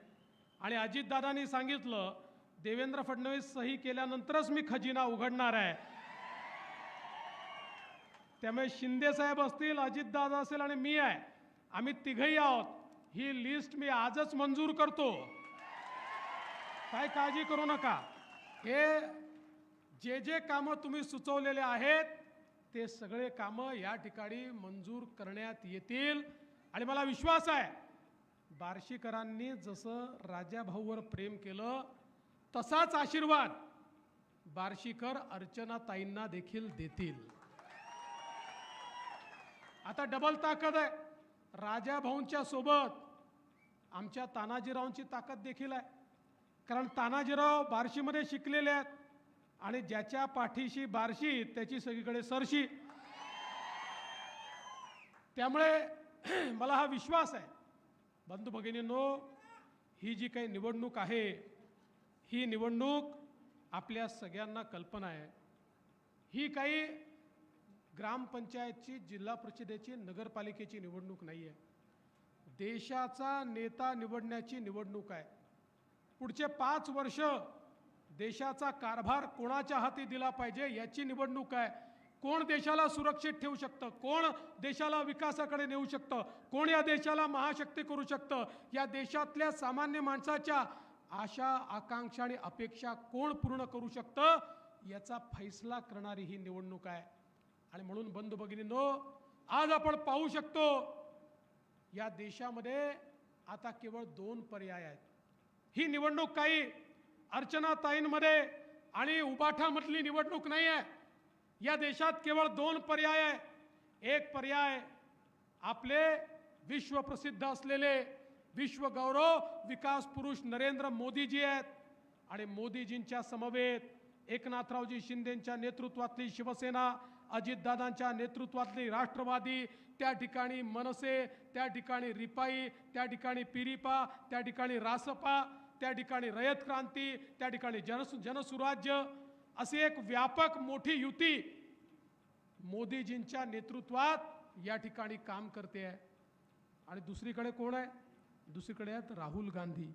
आणि अजितदादांनी सांगितलं देवेंद्र फडणवीस सही केल्यानंतरच मी खजिना उघडणार आहे. त्यामुळे शिंदे साहेब असतील, अजितदादा असेल आणि मी आहे, आम्ही तिघही आहोत. ही लिस्ट मी आजच मंजूर करतो, काय काळजी करू नका. हे जे जे कामं तुम्ही सुचवलेले आहेत ते सगळे कामं या ठिकाणी मंजूर करण्यात येतील. आणि मला विश्वास आहे बार्शीकरांनी जसं राजाभाऊवर प्रेम केलं तसाच आशीर्वाद बार्शीकर अर्चनाताईंना देखील देतील. आता डबल ताकद आहे. राजाभाऊंच्या सोबत आमच्या तानाजीरावांची ताकद देखील आहे. कारण तानाजीराव बार्शीमध्ये शिकलेले आहेत आणि ज्याच्या पाठीशी बार्शी त्याची सगळीकडे सरशी. त्यामुळे मला हा विश्वास आहे बंधू भगिनींनो, ही जी काही निवडणूक आहे ही निवडणूक आपल्या सगळ्यांना कल्पना आहे, ही काही ग्रामपंचायतची, जिल्हा परिषदेची, नगरपालिकेची निवडणूक नाही आहे. देशाचा नेता निवडण्याची निवडणूक आहे. पुढचे 5 वर्ष देशाचा कारभार कोणाच्या हाती दिला पाहिजे याची निवडणूक आहे. कोण देशाला सुरक्षित ठेवू शकतं, कोण देशाला विकासाकडे नेऊ शकतं, कोण या देशाला महाशक्ती करू शकतं, या देशातल्या सामान्य माणसाच्या आशा, आकांक्षा आणि अपेक्षा कोण पूर्ण करू शकतं याचा फैसला करणारी ही निवडणूक आहे. आणि म्हणून बंधू भगिनींनो, आज आपण पाहू शकतो या देशामध्ये आता केवळ 2 पर्याय आहेत. ही निवडणूक काही अर्चनाताईंमध्ये आणि उबाठामधली निवडणूक नाही आहे. या देशात केवळ 2 पर्याय आहे. एक पर्याय आपले विश्वप्रसिद्ध असलेले विश्वगौरव विकास पुरुष नरेंद्र मोदीजी आहेत. आणि मोदीजींच्या समवेत एकनाथरावजी शिंदेंच्या नेतृत्वातली शिवसेना, अजितदादांच्या नेतृत्वातली राष्ट्रवादी, त्या ठिकाणी मनसे, त्या ठिकाणी रिपाई, त्या ठिकाणी पिरिपा, त्या ठिकाणी रासपा, त्या ठिकाणी रयत क्रांती, त्या ठिकाणी जनसुराज्य, अशी एक व्यापक मोठी युती मोदीजींच्या नेतृत्वात या ठिकाणी काम करते आहे. आणि दुसरीकडे कोण आहे? दुसरीकडे आहेत राहुल गांधी.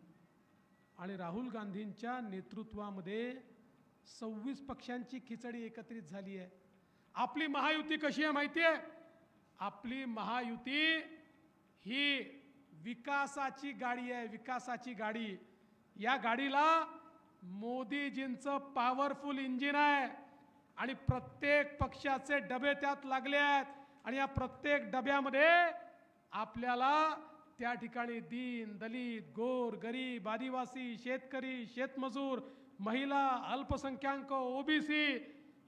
आणि राहुल गांधींच्या नेतृत्वामध्ये 26 पक्षांची खिचडी एकत्रित झाली आहे. आपली महायुती कशी आहे माहिती आहे? आपली महायुती ही विकासाची गाडी आहे, विकासाची गाडी. या गाडीला मोदीजींचं पॉवरफुल इंजिन आहे आणि प्रत्येक पक्षाचे डबे त्यात लागले आहेत. आणि या प्रत्येक डब्यामध्ये आपल्याला त्या ठिकाणी दीन, दलित, गोर, गरीब, आदिवासी, शेतकरी, शेतमजूर, महिला, अल्पसंख्याक, ओबीसी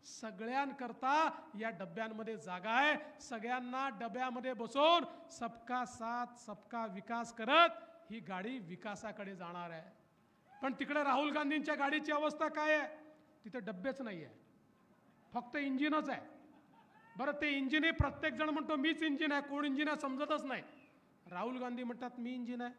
सगळ्यांकरता या डब्यांमध्ये जागा आहे. सगळ्यांना डब्यामध्ये बसवून सबका साथ सबका विकास करत ही गाडी विकासाकडे जाणार आहे. पण तिकडे राहुल गांधींच्या गाडीची अवस्था काय आहे? तिथे डब्बेच नाही आहे, फक्त इंजिनच आहे. बरं, ते इंजिन प्रत्येक जण म्हणतो मीच इंजिन आहे. कोण इंजिन आहे समजतच नाही. राहुल गांधी म्हणतात मी इंजिन आहे,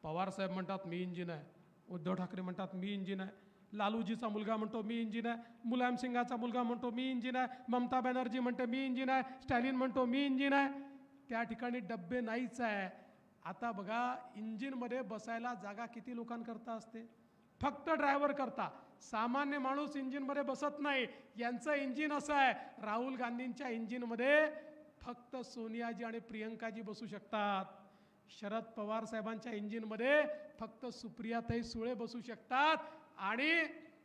पवार साहेब म्हणतात मी इंजिन आहे, उद्धव ठाकरे म्हणतात मी इंजिन आहे, लालूजीचा मुलगा म्हणतो मी इंजिन आहे, मुलायम सिंगाचा मुलगा म्हणतो मी इंजिन आहे, ममता बॅनर्जी म्हणते मी इंजिन आहे, स्टॅलिन म्हणतो मी इंजिन आहे. त्या ठिकाणी डब्बे नाहीच आहे. आता बघा, इंजिनमध्ये बसायला जागा किती लोकांकरता असते? फक्त ड्रायव्हर करता. सामान्य माणूस इंजिनमध्ये बसत नाही. यांचं इंजिन असं आहे, राहुल गांधींच्या इंजिनमध्ये फक्त सोनियाजी आणि प्रियंकाजी बसू शकतात. शरद पवार साहेबांच्या इंजिनमध्ये फक्त सुप्रियाताई सुळे बसू शकतात आणि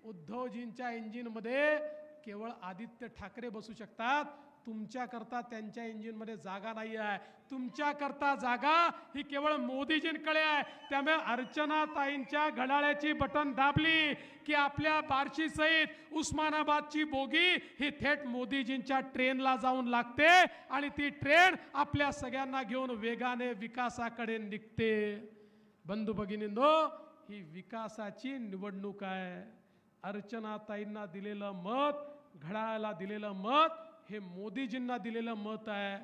उद्धवजींच्या इंजिनमध्ये केवळ आदित्य ठाकरे बसू शकतात. तुमच्याकरता त्यांच्या इंजिनमध्ये जागा नाही आहे. तुमच्याकरता जागा ही केवळ मोदीजींकडे आहे. त्यामुळे अर्चनाताईंच्या घड्याळ्याची बटन दाबली की आपल्या बार्शी सहित उस्मानाबादची बोगी ही थेट मोदीजींच्या ट्रेनला जाऊन लागते आणि ती ट्रेन आपल्या सगळ्यांना घेऊन वेगाने विकासाकडे निघते. बंधू भगिनींनो, ही विकासाची निवडणूक आहे. अर्चनाताईंना दिलेलं मत, घड्याळाला दिलेलं मत हे मोदीजींना दिलेलं मत आहे.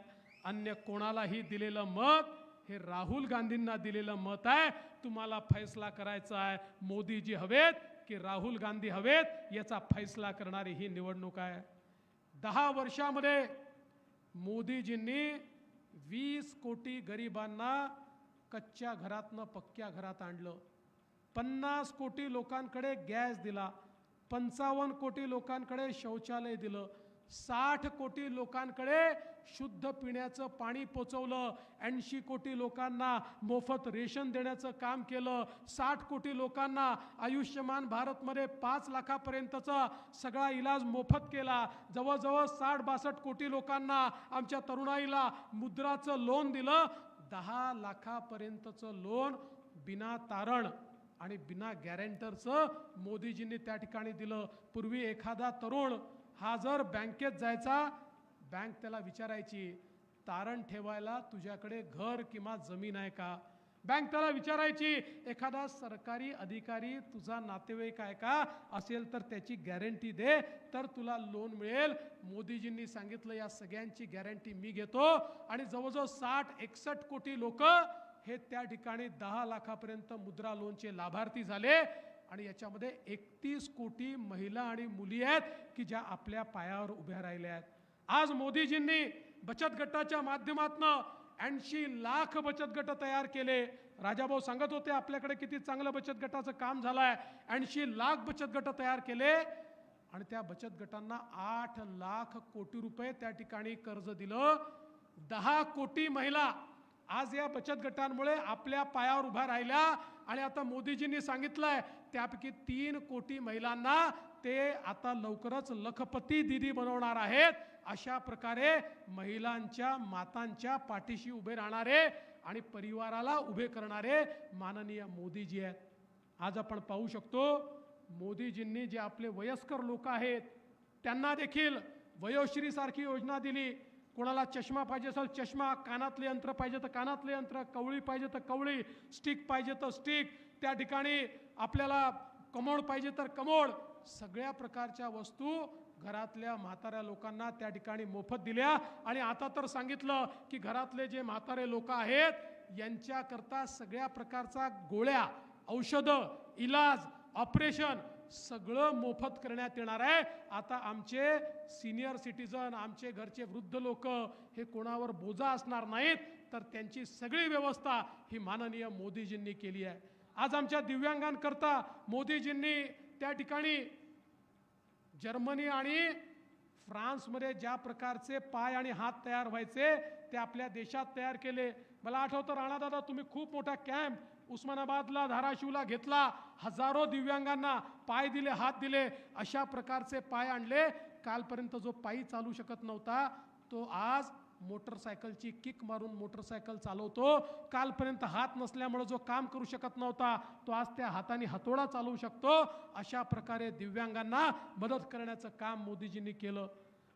अन्य कोणालाही दिलेलं मत हे राहुल गांधींना दिलेलं मत आहे. तुम्हाला फैसला करायचा आहे, मोदीजी हवेत की राहुल गांधी हवेत, याचा फैसला करणारी ही निवडणूक आहे. 10 वर्षामध्ये मोदीजींनी 20 कोटी गरिबांना कच्च्या घरातनं पक्क्या घरात आणलं. 50 कोटी लोकांकडे गॅस दिला. 55 कोटी लोकांकडे शौचालय दिलं. 60 कोटी लोकांकडे शुद्ध पिण्याचं पाणी पोचवलं. 80 कोटी लोकांना मोफत रेशन देण्याचं काम केलं. 60 कोटी लोकांना आयुष्यमान भारतमध्ये 5 लाखापर्यंतचा सगळा इलाज मोफत केला. जवळजवळ 60-62 कोटी लोकांना, आमच्या तरुणाईला मुद्राचं लोन दिलं. 10 लाखापर्यंतचं लोन बिना तारण आणि बिना गॅरेंटरचं मोदीजींनी त्या ठिकाणी दिलं. पूर्वी एखादा तरुण हा जर बँकेत जायचा, बँक त्याला विचारायची, तारण ठेवायला तुझ्याकडे घर किंवा जमीन आहे का? बँक त्याला विचारायची, एखादा सरकारी अधिकारी तुझा नातेवाईक आहे का? असेल तर त्याची गॅरंटी दे, तर तुला लोन मिळेल. मोदीजींनी सांगितलं, या सगळ्यांची गॅरंटी मी घेतो. आणि जवळजवळ 60-61 कोटी लोक हे त्या ठिकाणी 10 लाखापर्यंत मुद्रा लोनचे लाभार्थी झाले. आणि याच्यामध्ये 31 कोटी महिला आणि मुली आहेत की ज्या आपल्या पायावर उभ्या राहिल्या आहेत. आज मोदीजींनी बचत गटाच्या माध्यमातून 80 लाख बचत गट तयार केले. राजाभाऊ सांगत होते आपल्याकडे किती चांगलं बचत गटाचं काम झालंय. 80 लाख बचत गट तयार केले आणि त्या बचत गटांना 8 लाख कोटी रुपये त्या ठिकाणी कर्ज दिलं. 10 कोटी महिला आज या बचत गटांमुळे आपल्या पायावर उभ्या राहिल्या. आणि आता मोदीजींनी सांगितलंय त्यापैकी 3 कोटी महिलांना ते आता लवकरच लखपती दीदी बनवणार आहेत. अशा प्रकारे महिलांच्या, मातांच्या पाठीशी उभे राहणारे आणि परिवाराला उभे करणारे माननीय मोदीजी आहेत. आज आपण पाहू शकतो मोदीजींनी जे आपले वयस्कर लोक आहेत त्यांना देखील वयोश्री सारखी योजना दिली. कोणाला चष्मा पाहिजे असेल चष्मा, कानातले यंत्र पाहिजे तर कानातले यंत्र, कवळी पाहिजे तर कवळी, स्टिक पाहिजे तर स्टिक, त्या ठिकाणी आपल्याला कमोड पाहिजे तर कमोड, सगळ्या प्रकारच्या वस्तू घरातल्या म्हाताऱ्या लोकांना त्या ठिकाणी मोफत दिल्या. आणि आता तर सांगितलं की घरातले जे म्हातारे लोक आहेत यांच्याकरता सगळ्या प्रकारचा गोळ्या, औषधं, इलाज, ऑपरेशन सगळं मोफत करण्यात येणार आहे. आता आमचे सिनियर सिटीजन, आमचे घरचे वृद्ध लोक हे कोणावर बोजा असणार नाहीत, तर त्यांची सगळी व्यवस्था ही माननीय मोदीजींनी केली आहे. आज आमच्या दिव्यांगांकरता मोदीजींनी त्या ठिकाणी जर्मनी आणि फ्रान्समध्ये ज्या प्रकारचे पाय आणि हात तयार व्हायचे ते आपल्या देशात तयार केले. मला आठवतं राणादादा, तुम्ही खूप मोठा कॅम्प उस्मानाबादला, धाराशिवला घेतला. हजारो दिव्यांगांना पाय दिले, हात दिले, अशा प्रकारचे पाय आणले. कालपर्यंत जो पायी चालू शकत नव्हता तो आज मोटरसायकलची किक मारून मोटरसायकल चालवतो. कालपर्यंत हात नसल्यामुळे जो काम करू शकत नव्हता तो आज त्या हाताने हातोडा चालवू शकतो. अशा प्रकारे दिव्यांगांना मदत करण्याचं काम मोदीजींनी केलं.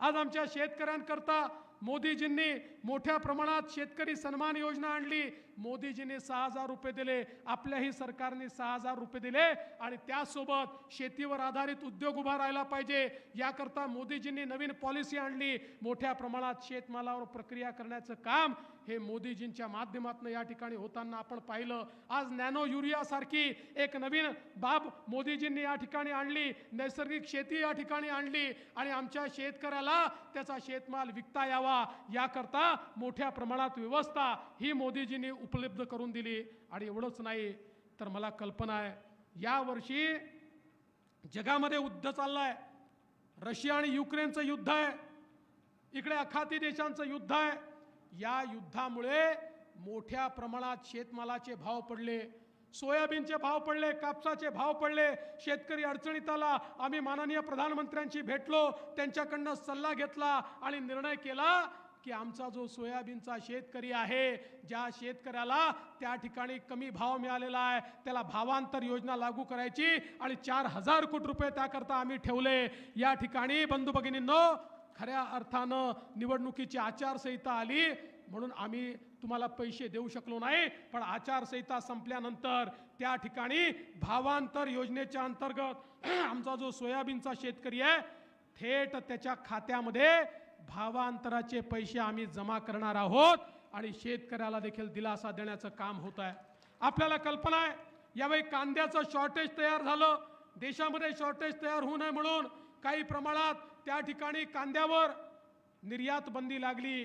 आज आमच्या शेतकऱ्यांकरता मोदीजींनी मोठ्या प्रमाणात शेतकरी सन्मान योजना आणली. मोदीजींनी 6,000 रुपये दिले, आपल्याही सरकारने 6,000 रुपये दिले. आणि त्यासोबत शेतीवर आधारित उद्योग उभा राहिला पाहिजे याकरता मोदीजींनी नवीन पॉलिसी आणली. मोठ्या प्रमाणात शेतमालावर प्रक्रिया करण्याचं काम हे मोदीजींच्या माध्यमातून या ठिकाणी होताना आपण पाहिलं. आज नॅनो युरिया सारखी एक नवीन बाब मोदीजींनी या ठिकाणी आणली. नैसर्गिक शेती या ठिकाणी आणली आणि आमच्या शेतकऱ्याला त्याचा शेतमाल विकता यावा याकरता मोठ्या प्रमाणात व्यवस्था ही मोदीजींनी उपलब्ध करून दिली. आणि एवढंच नाही तर मला कल्पना आहे यावर्षी जगामध्ये युद्ध चाललंय, रशिया आणि युक्रेनचं युद्ध आहे, इकडे आखाती देशांचं युद्ध आहे. या युद्धामुळे मोठ्या प्रमाणात शेतमालाचे भाव पडले, सोयाबीनचे भाव पडले, कापसाचे भाव पडले, शेतकरी अडचणीत आला. आम्ही माननीय प्रधानमंत्र्यांशी भेटलो, त्यांच्याकडनं सल्ला घेतला आणि निर्णय केला की आमचा जो सोयाबीनचा शेतकरी आहे, ज्या शेतकऱ्याला त्या ठिकाणी कमी भाव मिळालेला आहे, त्याला भावांतर योजना लागू करायची आणि 4,000 कोटी रुपये त्याकरता आम्ही ठेवले. या ठिकाणी बंधू भगिनींनो, खऱ्या अर्थानं निवडणुकीची आचारसंहिता आली म्हणून आम्ही तुम्हाला पैसे देऊ शकलो नाही, पण आचारसंहिता संपल्यानंतर त्या ठिकाणी भावांतर योजनेच्या अंतर्गत आमचा जो सोयाबीनचा शेतकरी आहे, थेट त्याच्या खात्यामध्ये भावांतराचे पैसे आम्ही जमा करणार आहोत आणि शेतकऱ्याला देखील दिलासा देण्याचं काम होत आहे. आपल्याला कल्पना आहे, यावेळी कांद्याचं शॉर्टेज तयार झालं. देशामध्ये शॉर्टेज तयार होऊ नये म्हणून काही प्रमाणात त्या ठिकाणी कांद्यावर निर्यात बंदी लागली.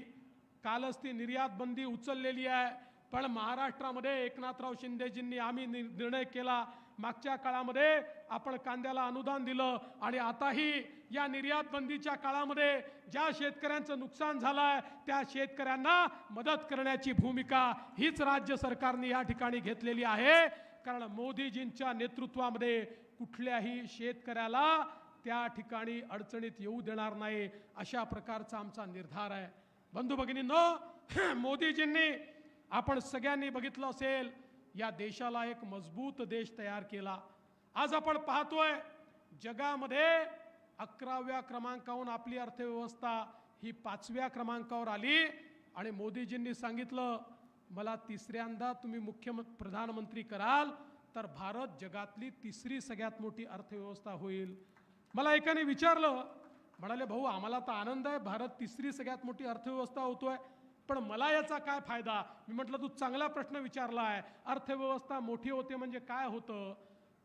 कालच ती निर्यात बंदी उचललेली आहे. पण महाराष्ट्रामध्ये एकनाथराव शिंदेजींनी आम्ही निर्णय केला, मागच्या काळामध्ये आपण कांद्याला अनुदान दिलं आणि आताही या निर्यात बंदीच्या काळामध्ये ज्या शेतकऱ्यांचं नुकसान झालंय त्या शेतकऱ्यांना मदत करण्याची भूमिका हीच राज्य सरकारने या ठिकाणी घेतलेली आहे. कारण मोदीजींच्या नेतृत्वामध्ये कुठल्याही शेतकऱ्याला त्या ठिकाणी अडचणीत येऊ देणार नाही, अशा प्रकारचा आमचा निर्धार आहे. बंधू भगिनींनो, मोदीजींनी आपण सगळ्यांनी बघितलं असेल, या देशाला एक मजबूत देश तयार केला. आज आपण पाहतोय जगामध्ये 11व्या क्रमांकावरून आपली अर्थव्यवस्था ही 5व्या क्रमांकावर आली आणि मोदीजींनी सांगितलं, मला तिसऱ्यांदा तुम्ही प्रधानमंत्री कराल तर भारत जगातली तिसरी सगळ्यात मोठी अर्थव्यवस्था होईल. मला एकाने विचारलं, म्हणाले भाऊ आम्हाला तर आनंद आहे, भारत तिसरी सगळ्यात मोठी अर्थव्यवस्था होतोय, पण मला याचा काय फायदा? मी म्हटलं तू चांगला प्रश्न विचारला आहे. अर्थव्यवस्था मोठी होते म्हणजे काय होतं?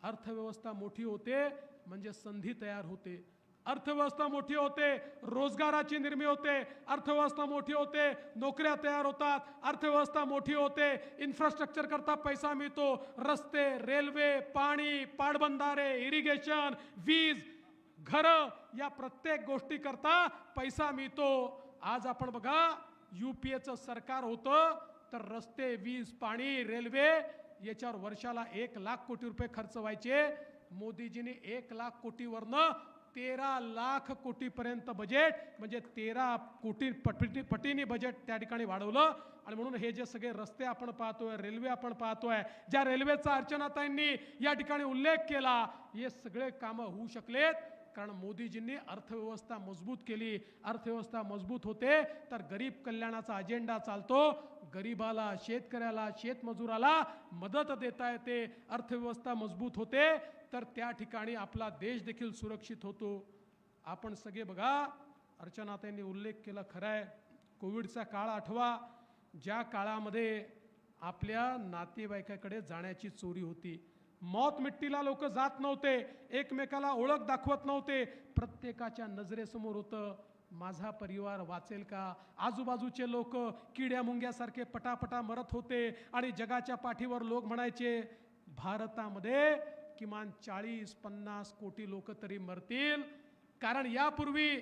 अर्थव्यवस्था मोठी होते म्हणजे संधी तयार होते, अर्थव्यवस्था मोठी होते रोजगाराची निर्मिती होते, अर्थव्यवस्था मोठी होते नोकऱ्या तयार होतात, अर्थव्यवस्था मोठी होते इन्फ्रास्ट्रक्चर करता पैसा मिळतो, रस्ते, रेल्वे, पाणी, पाटबंधारे, इरिगेशन, वीज, घरं, या प्रत्येक गोष्टी करता पैसा मिळतो. आज आपण बघा, UPAचं सरकार होतं तर रस्ते, वीज, पाणी, रेल्वे याच्यावर वर्षाला 1 लाख कोटी रुपये खर्च व्हायचे. मोदीजींनी 1 लाख कोटीवरनं 13 लाख कोटीपर्यंत बजेट, म्हणजे 13 कोटी पटीने बजेट त्या ठिकाणी वाढवलं. आणि म्हणून हे जे सगळे रस्ते आपण पाहतोय, रेल्वे आपण पाहतोय, ज्या रेल्वेचा अर्चनाताईंनी या ठिकाणी उल्लेख केला, हे सगळे कामं होऊ शकलेत कारण मोदीजींनी अर्थव्यवस्था मजबूत केली. अर्थव्यवस्था मजबूत होते तर गरीब कल्याणाचा अजेंडा चालतो, गरीबाला, शेतकऱ्याला, शेतमजुराला मदत देता येते. अर्थव्यवस्था मजबूत होते तर त्या ठिकाणी आपला देश देखील सुरक्षित होतो. आपण सगळे बघा, अर्चनाताईंनी उल्लेख केला, खरं आहे, कोविडचा काळ आठवा, ज्या काळामध्ये आपल्या नातेवाईकाकडे जाण्याची चोरी होती. मौत मिट्टीला लोक जात नव्हते, एकमेकाला ओळख दाखवत नव्हते, प्रत्येकाच्या नजरेसमोर होतं माझा परिवार वाचेल का. आजूबाजूचे लोक किड्या मुंग्यासारखे पटापटा मरत होते आणि जगाच्या पाठीवर लोक म्हणायचे भारतामध्ये किमान 40-50 कोटी लोक तरी मरतील. कारण यापूर्वी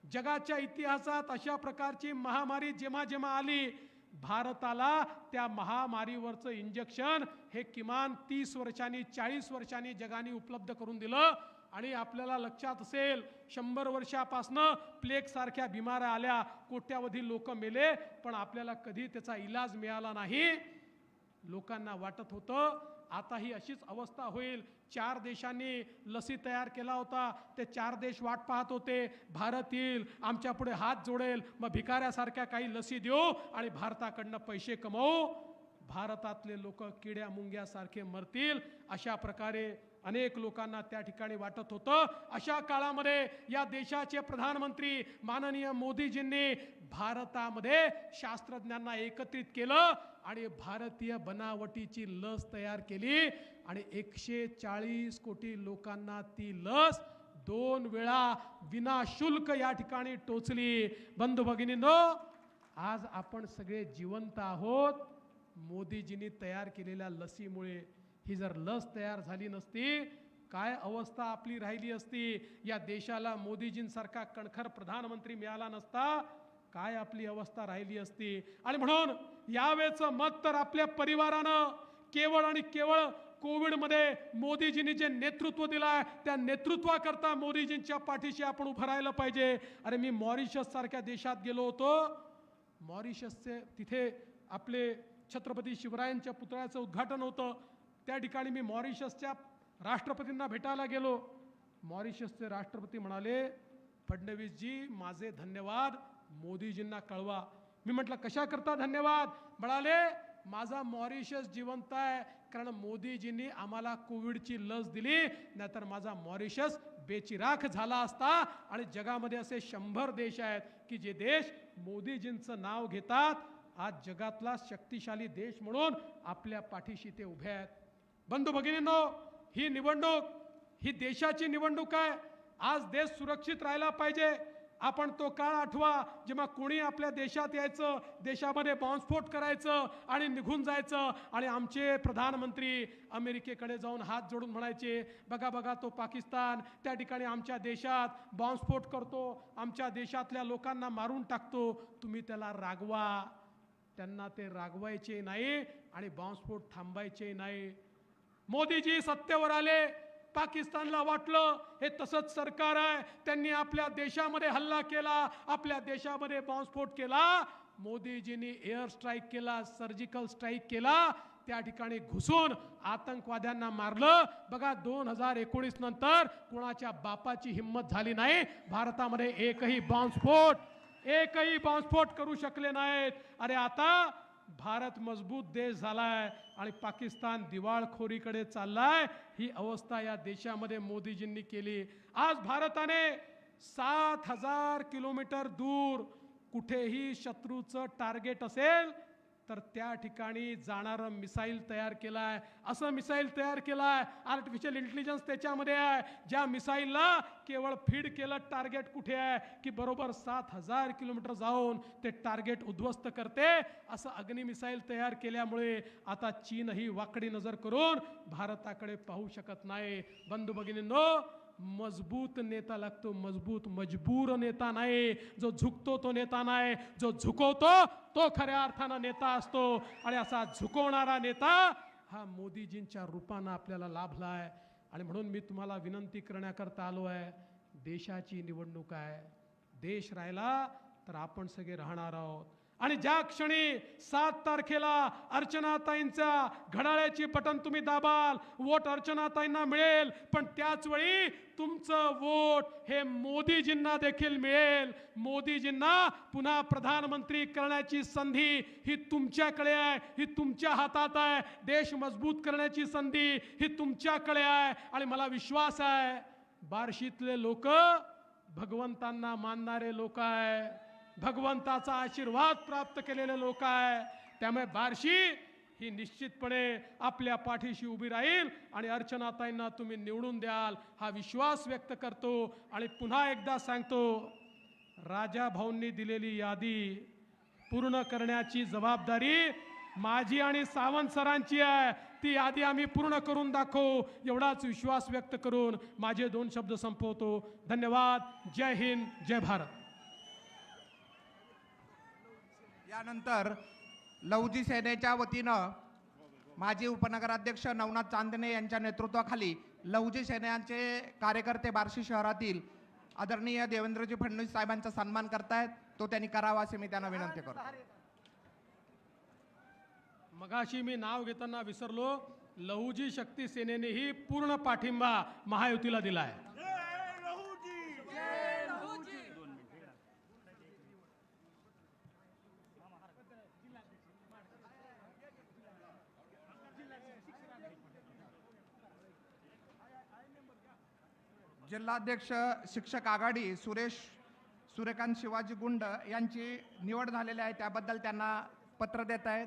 जगाच्या इतिहासात अशा प्रकारची महामारी जेव्हा जेव्हा आली, भारताला त्या महामारीवरचं इंजेक्शन हे किमान 30 वर्षांनी 40 वर्षांनी जगाने उपलब्ध करून दिलं. आणि आपल्याला लक्षात असेल, 100 वर्षापासनं प्लेग सारख्या बिमाऱ्या आल्या, कोट्यावधी लोक मेले, पण आपल्याला कधी त्याचा इलाज मिळाला नाही. लोकांना वाटत होतं आता ही अशीच अवस्था होईल. 4 देशांनी लसी तयार केला होता, ते 4 देश वाट पाहत होते, भारत येईल, आमच्या पुढे हात जोडेल, मग भिकाऱ्यासारख्या काही लसी देऊ आणि भारताकडनं पैसे कमवू. भारतातले लोक किड्या मुंग्यासारखे मरतील, अशा प्रकारे अनेक लोकांना त्या ठिकाणी वाटत होतं. अशा काळामध्ये या देशाचे प्रधानमंत्री माननीय मोदीजींनी भारतामध्ये शास्त्रज्ञांना एकत्रित केलं आणि भारतीय बनावटीची लस तयार केली आणि 140 कोटी लोकांना ती लस 2 वेळा विनाशुल्क या ठिकाणी टोचली. बंधू भगिनींनो, आज आपण सगळे जिवंत आहोत मोदीजींनी तयार केलेल्या लसीमुळे. ही जर लस तयार झाली नसती, काय अवस्था आपली राहिली असती, या देशाला मोदीजींसारखा कणखर प्रधानमंत्री मिळाला नसता, काय आपली अवस्था राहिली असती. आणि म्हणून यावेळेचं मत तर आपल्या परिवारानं केवळ आणि केवळ कोविडमध्ये मोदीजींनी जे नेतृत्व दिलाय त्या नेतृत्वाकरता मोदीजींच्या पाठीशी आपण उभं राहिलं पाहिजे. अरे मी मॉरिशस सारख्या देशात गेलो होतो, मॉरिशसचे तिथे आपले छत्रपती शिवरायांच्या पुतळ्याचं उद्घाटन होतं, त्या ठिकाणी मी मॉरिशसच्या राष्ट्रपतींना भेटायला गेलो. मॉरिशसचे राष्ट्रपती म्हणाले, फडणवीसजी माझे धन्यवाद मोदीजींना कळवा. मी म्हटलं कशा करता धन्यवाद? म्हणाले माझा मॉरिशस जिवंत आहे कारण मोदीजींनी आम्हाला कोविडची लस दिली, नाहीतर माझा मॉरिशस बेचिराख झाला असता. आणि जगामध्ये असे 100 देश आहेत की जे देश मोदीजींचं नाव घेतात, आज जगातला शक्तिशाली देश म्हणून आपल्या पाठीशी ते उभे आहेत. बंधू भगिनींनो, ही निवडणूक ही देशाची निवडणूक आहे. आज देश सुरक्षित राहायला पाहिजे. आपण तो काळ आठवा जेव्हा कोणी आपल्या देशात यायचं, देशामध्ये बॉम्बस्फोट करायचं आणि निघून जायचं, आणि आमचे प्रधानमंत्री अमेरिकेकडे जाऊन हात जोडून म्हणायचे, बघा बघा तो पाकिस्तान त्या ठिकाणी आमच्या देशात बॉम्बस्फोट करतो, आमच्या देशातल्या लोकांना मारून टाकतो, तुम्ही त्याला रागवा. त्यांना ते रागवायचे नाही आणि बॉम्बस्फोट थांबायचे नाही. मोदीजी सत्तेवर आले, पाकिस्तानला वाटलं हे तसंच सरकार आहे, त्यांनी आपल्या देशामध्ये हल्ला केला, आपल्या देशामध्ये बॉम्बस्फोट केला. मोदीजींनी एअर स्ट्राईक केला, सर्जिकल स्ट्राईक केला, त्या ठिकाणी घुसून आतंकवाद्यांना मारलं. बघा 2019 नंतर कुणाच्या बापाची हिंमत झाली नाही भारतामध्ये एकही बॉम्बस्फोट करू शकले नाहीत. अरे आता भारत मजबूत देश झालाय आणि पाकिस्तान दिवाळखोरीकडे चाललाय. ही अवस्था या देशामध्ये मोदीजींनी केली. आज भारताने 7000 किलोमीटर दूर कुठेही शत्रूचं टार्गेट असेल तर त्या ठिकाणी जाणारं मिसाईल तयार केलाय. असं मिसाईल तयार केलाय, आर्टिफिशियल इंटेलिजन्स त्याच्यामध्ये आहे, ज्या मिसाईलला केवळ फीड केलं टार्गेट कुठे आहे की बरोबर 7000 किलोमीटर जाऊन ते टार्गेट उद्ध्वस्त करते. असं अग्नि मिसाईल तयार केल्यामुळे आता चीनही वाकडी नजर करून भारताकडे पाहू शकत नाही. बंधू भगिनींनो, मजबूत नेता लागतो, मजबूर नेता नाही. जो झुकतो तो नेता नाही, जो झुकवतो तो खऱ्या अर्थानं नेता असतो. आणि असा झुकवणारा नेता हा मोदीजींच्या रूपानं आपल्याला लाभला आहे. आणि म्हणून मी तुम्हाला विनंती करण्याकरता आलो आहे, देशाची निवडणूक आहे, देश राहिला तर आपण सगळे राहणार आहोत. आणि ज्या क्षणी 7 तारखेला अर्चनाताईंच्या घड्याळाची बटन तुम्ही दाबाल, वोट अर्चनाताईंना मिळेल, पण त्याच वेळी तुमचं वोट हे मोदीजींना देखील मिळेल. मोदीजींना पुन्हा प्रधानमंत्री करण्याची संधी ही तुमच्याकडे आहे, ही तुमच्या हातात आहे. देश मजबूत करण्याची संधी ही तुमच्याकडे आहे. आणि मला विश्वास आहे बार्शीतले लोक भगवंतांना मानणारे लोक आहे, भगवंताचा आशीर्वाद प्राप्त केलेले लोक आहे. त्यामुळे बार्शी ही निश्चितपणे आपल्या पाठीशी उभी राहील आणि अर्चनाताईंना तुम्ही निवडून द्याल हा विश्वास व्यक्त करतो. आणि पुन्हा एकदा सांगतो, राजा भाऊंनी दिलेली यादी पूर्ण करण्याची जबाबदारी माझी आणि सावंत सरांची आहे. ती यादी आम्ही पूर्ण करून दाखवू एवढाच विश्वास व्यक्त करून माझे 2 शब्द संपवतो. धन्यवाद. जय हिंद, जय भारत. यानंतर लहुजी सेनेच्या वतीनं माजी उपनगराध्यक्ष नवनाथ चांदणे यांच्या नेतृत्वाखाली लहुजी सेनेचे कार्यकर्ते बार्शी शहरातील आदरणीय देवेंद्रजी फडणवीस साहेबांचा सन्मान करतायत. तो त्यांनी करावा असे मी त्यांना विनंती करतो. मगाशी मी नाव घेताना विसरलो, लहुजी शक्ती सेनेनेही पूर्ण पाठिंबा महायुतीला दिला आहे. जिल्हाध्यक्ष शिक्षक आघाडी सूर्यकांत शिवाजी गुंड यांची निवड झालेली आहे, त्याबद्दल त्यांना पत्र देत आहेत.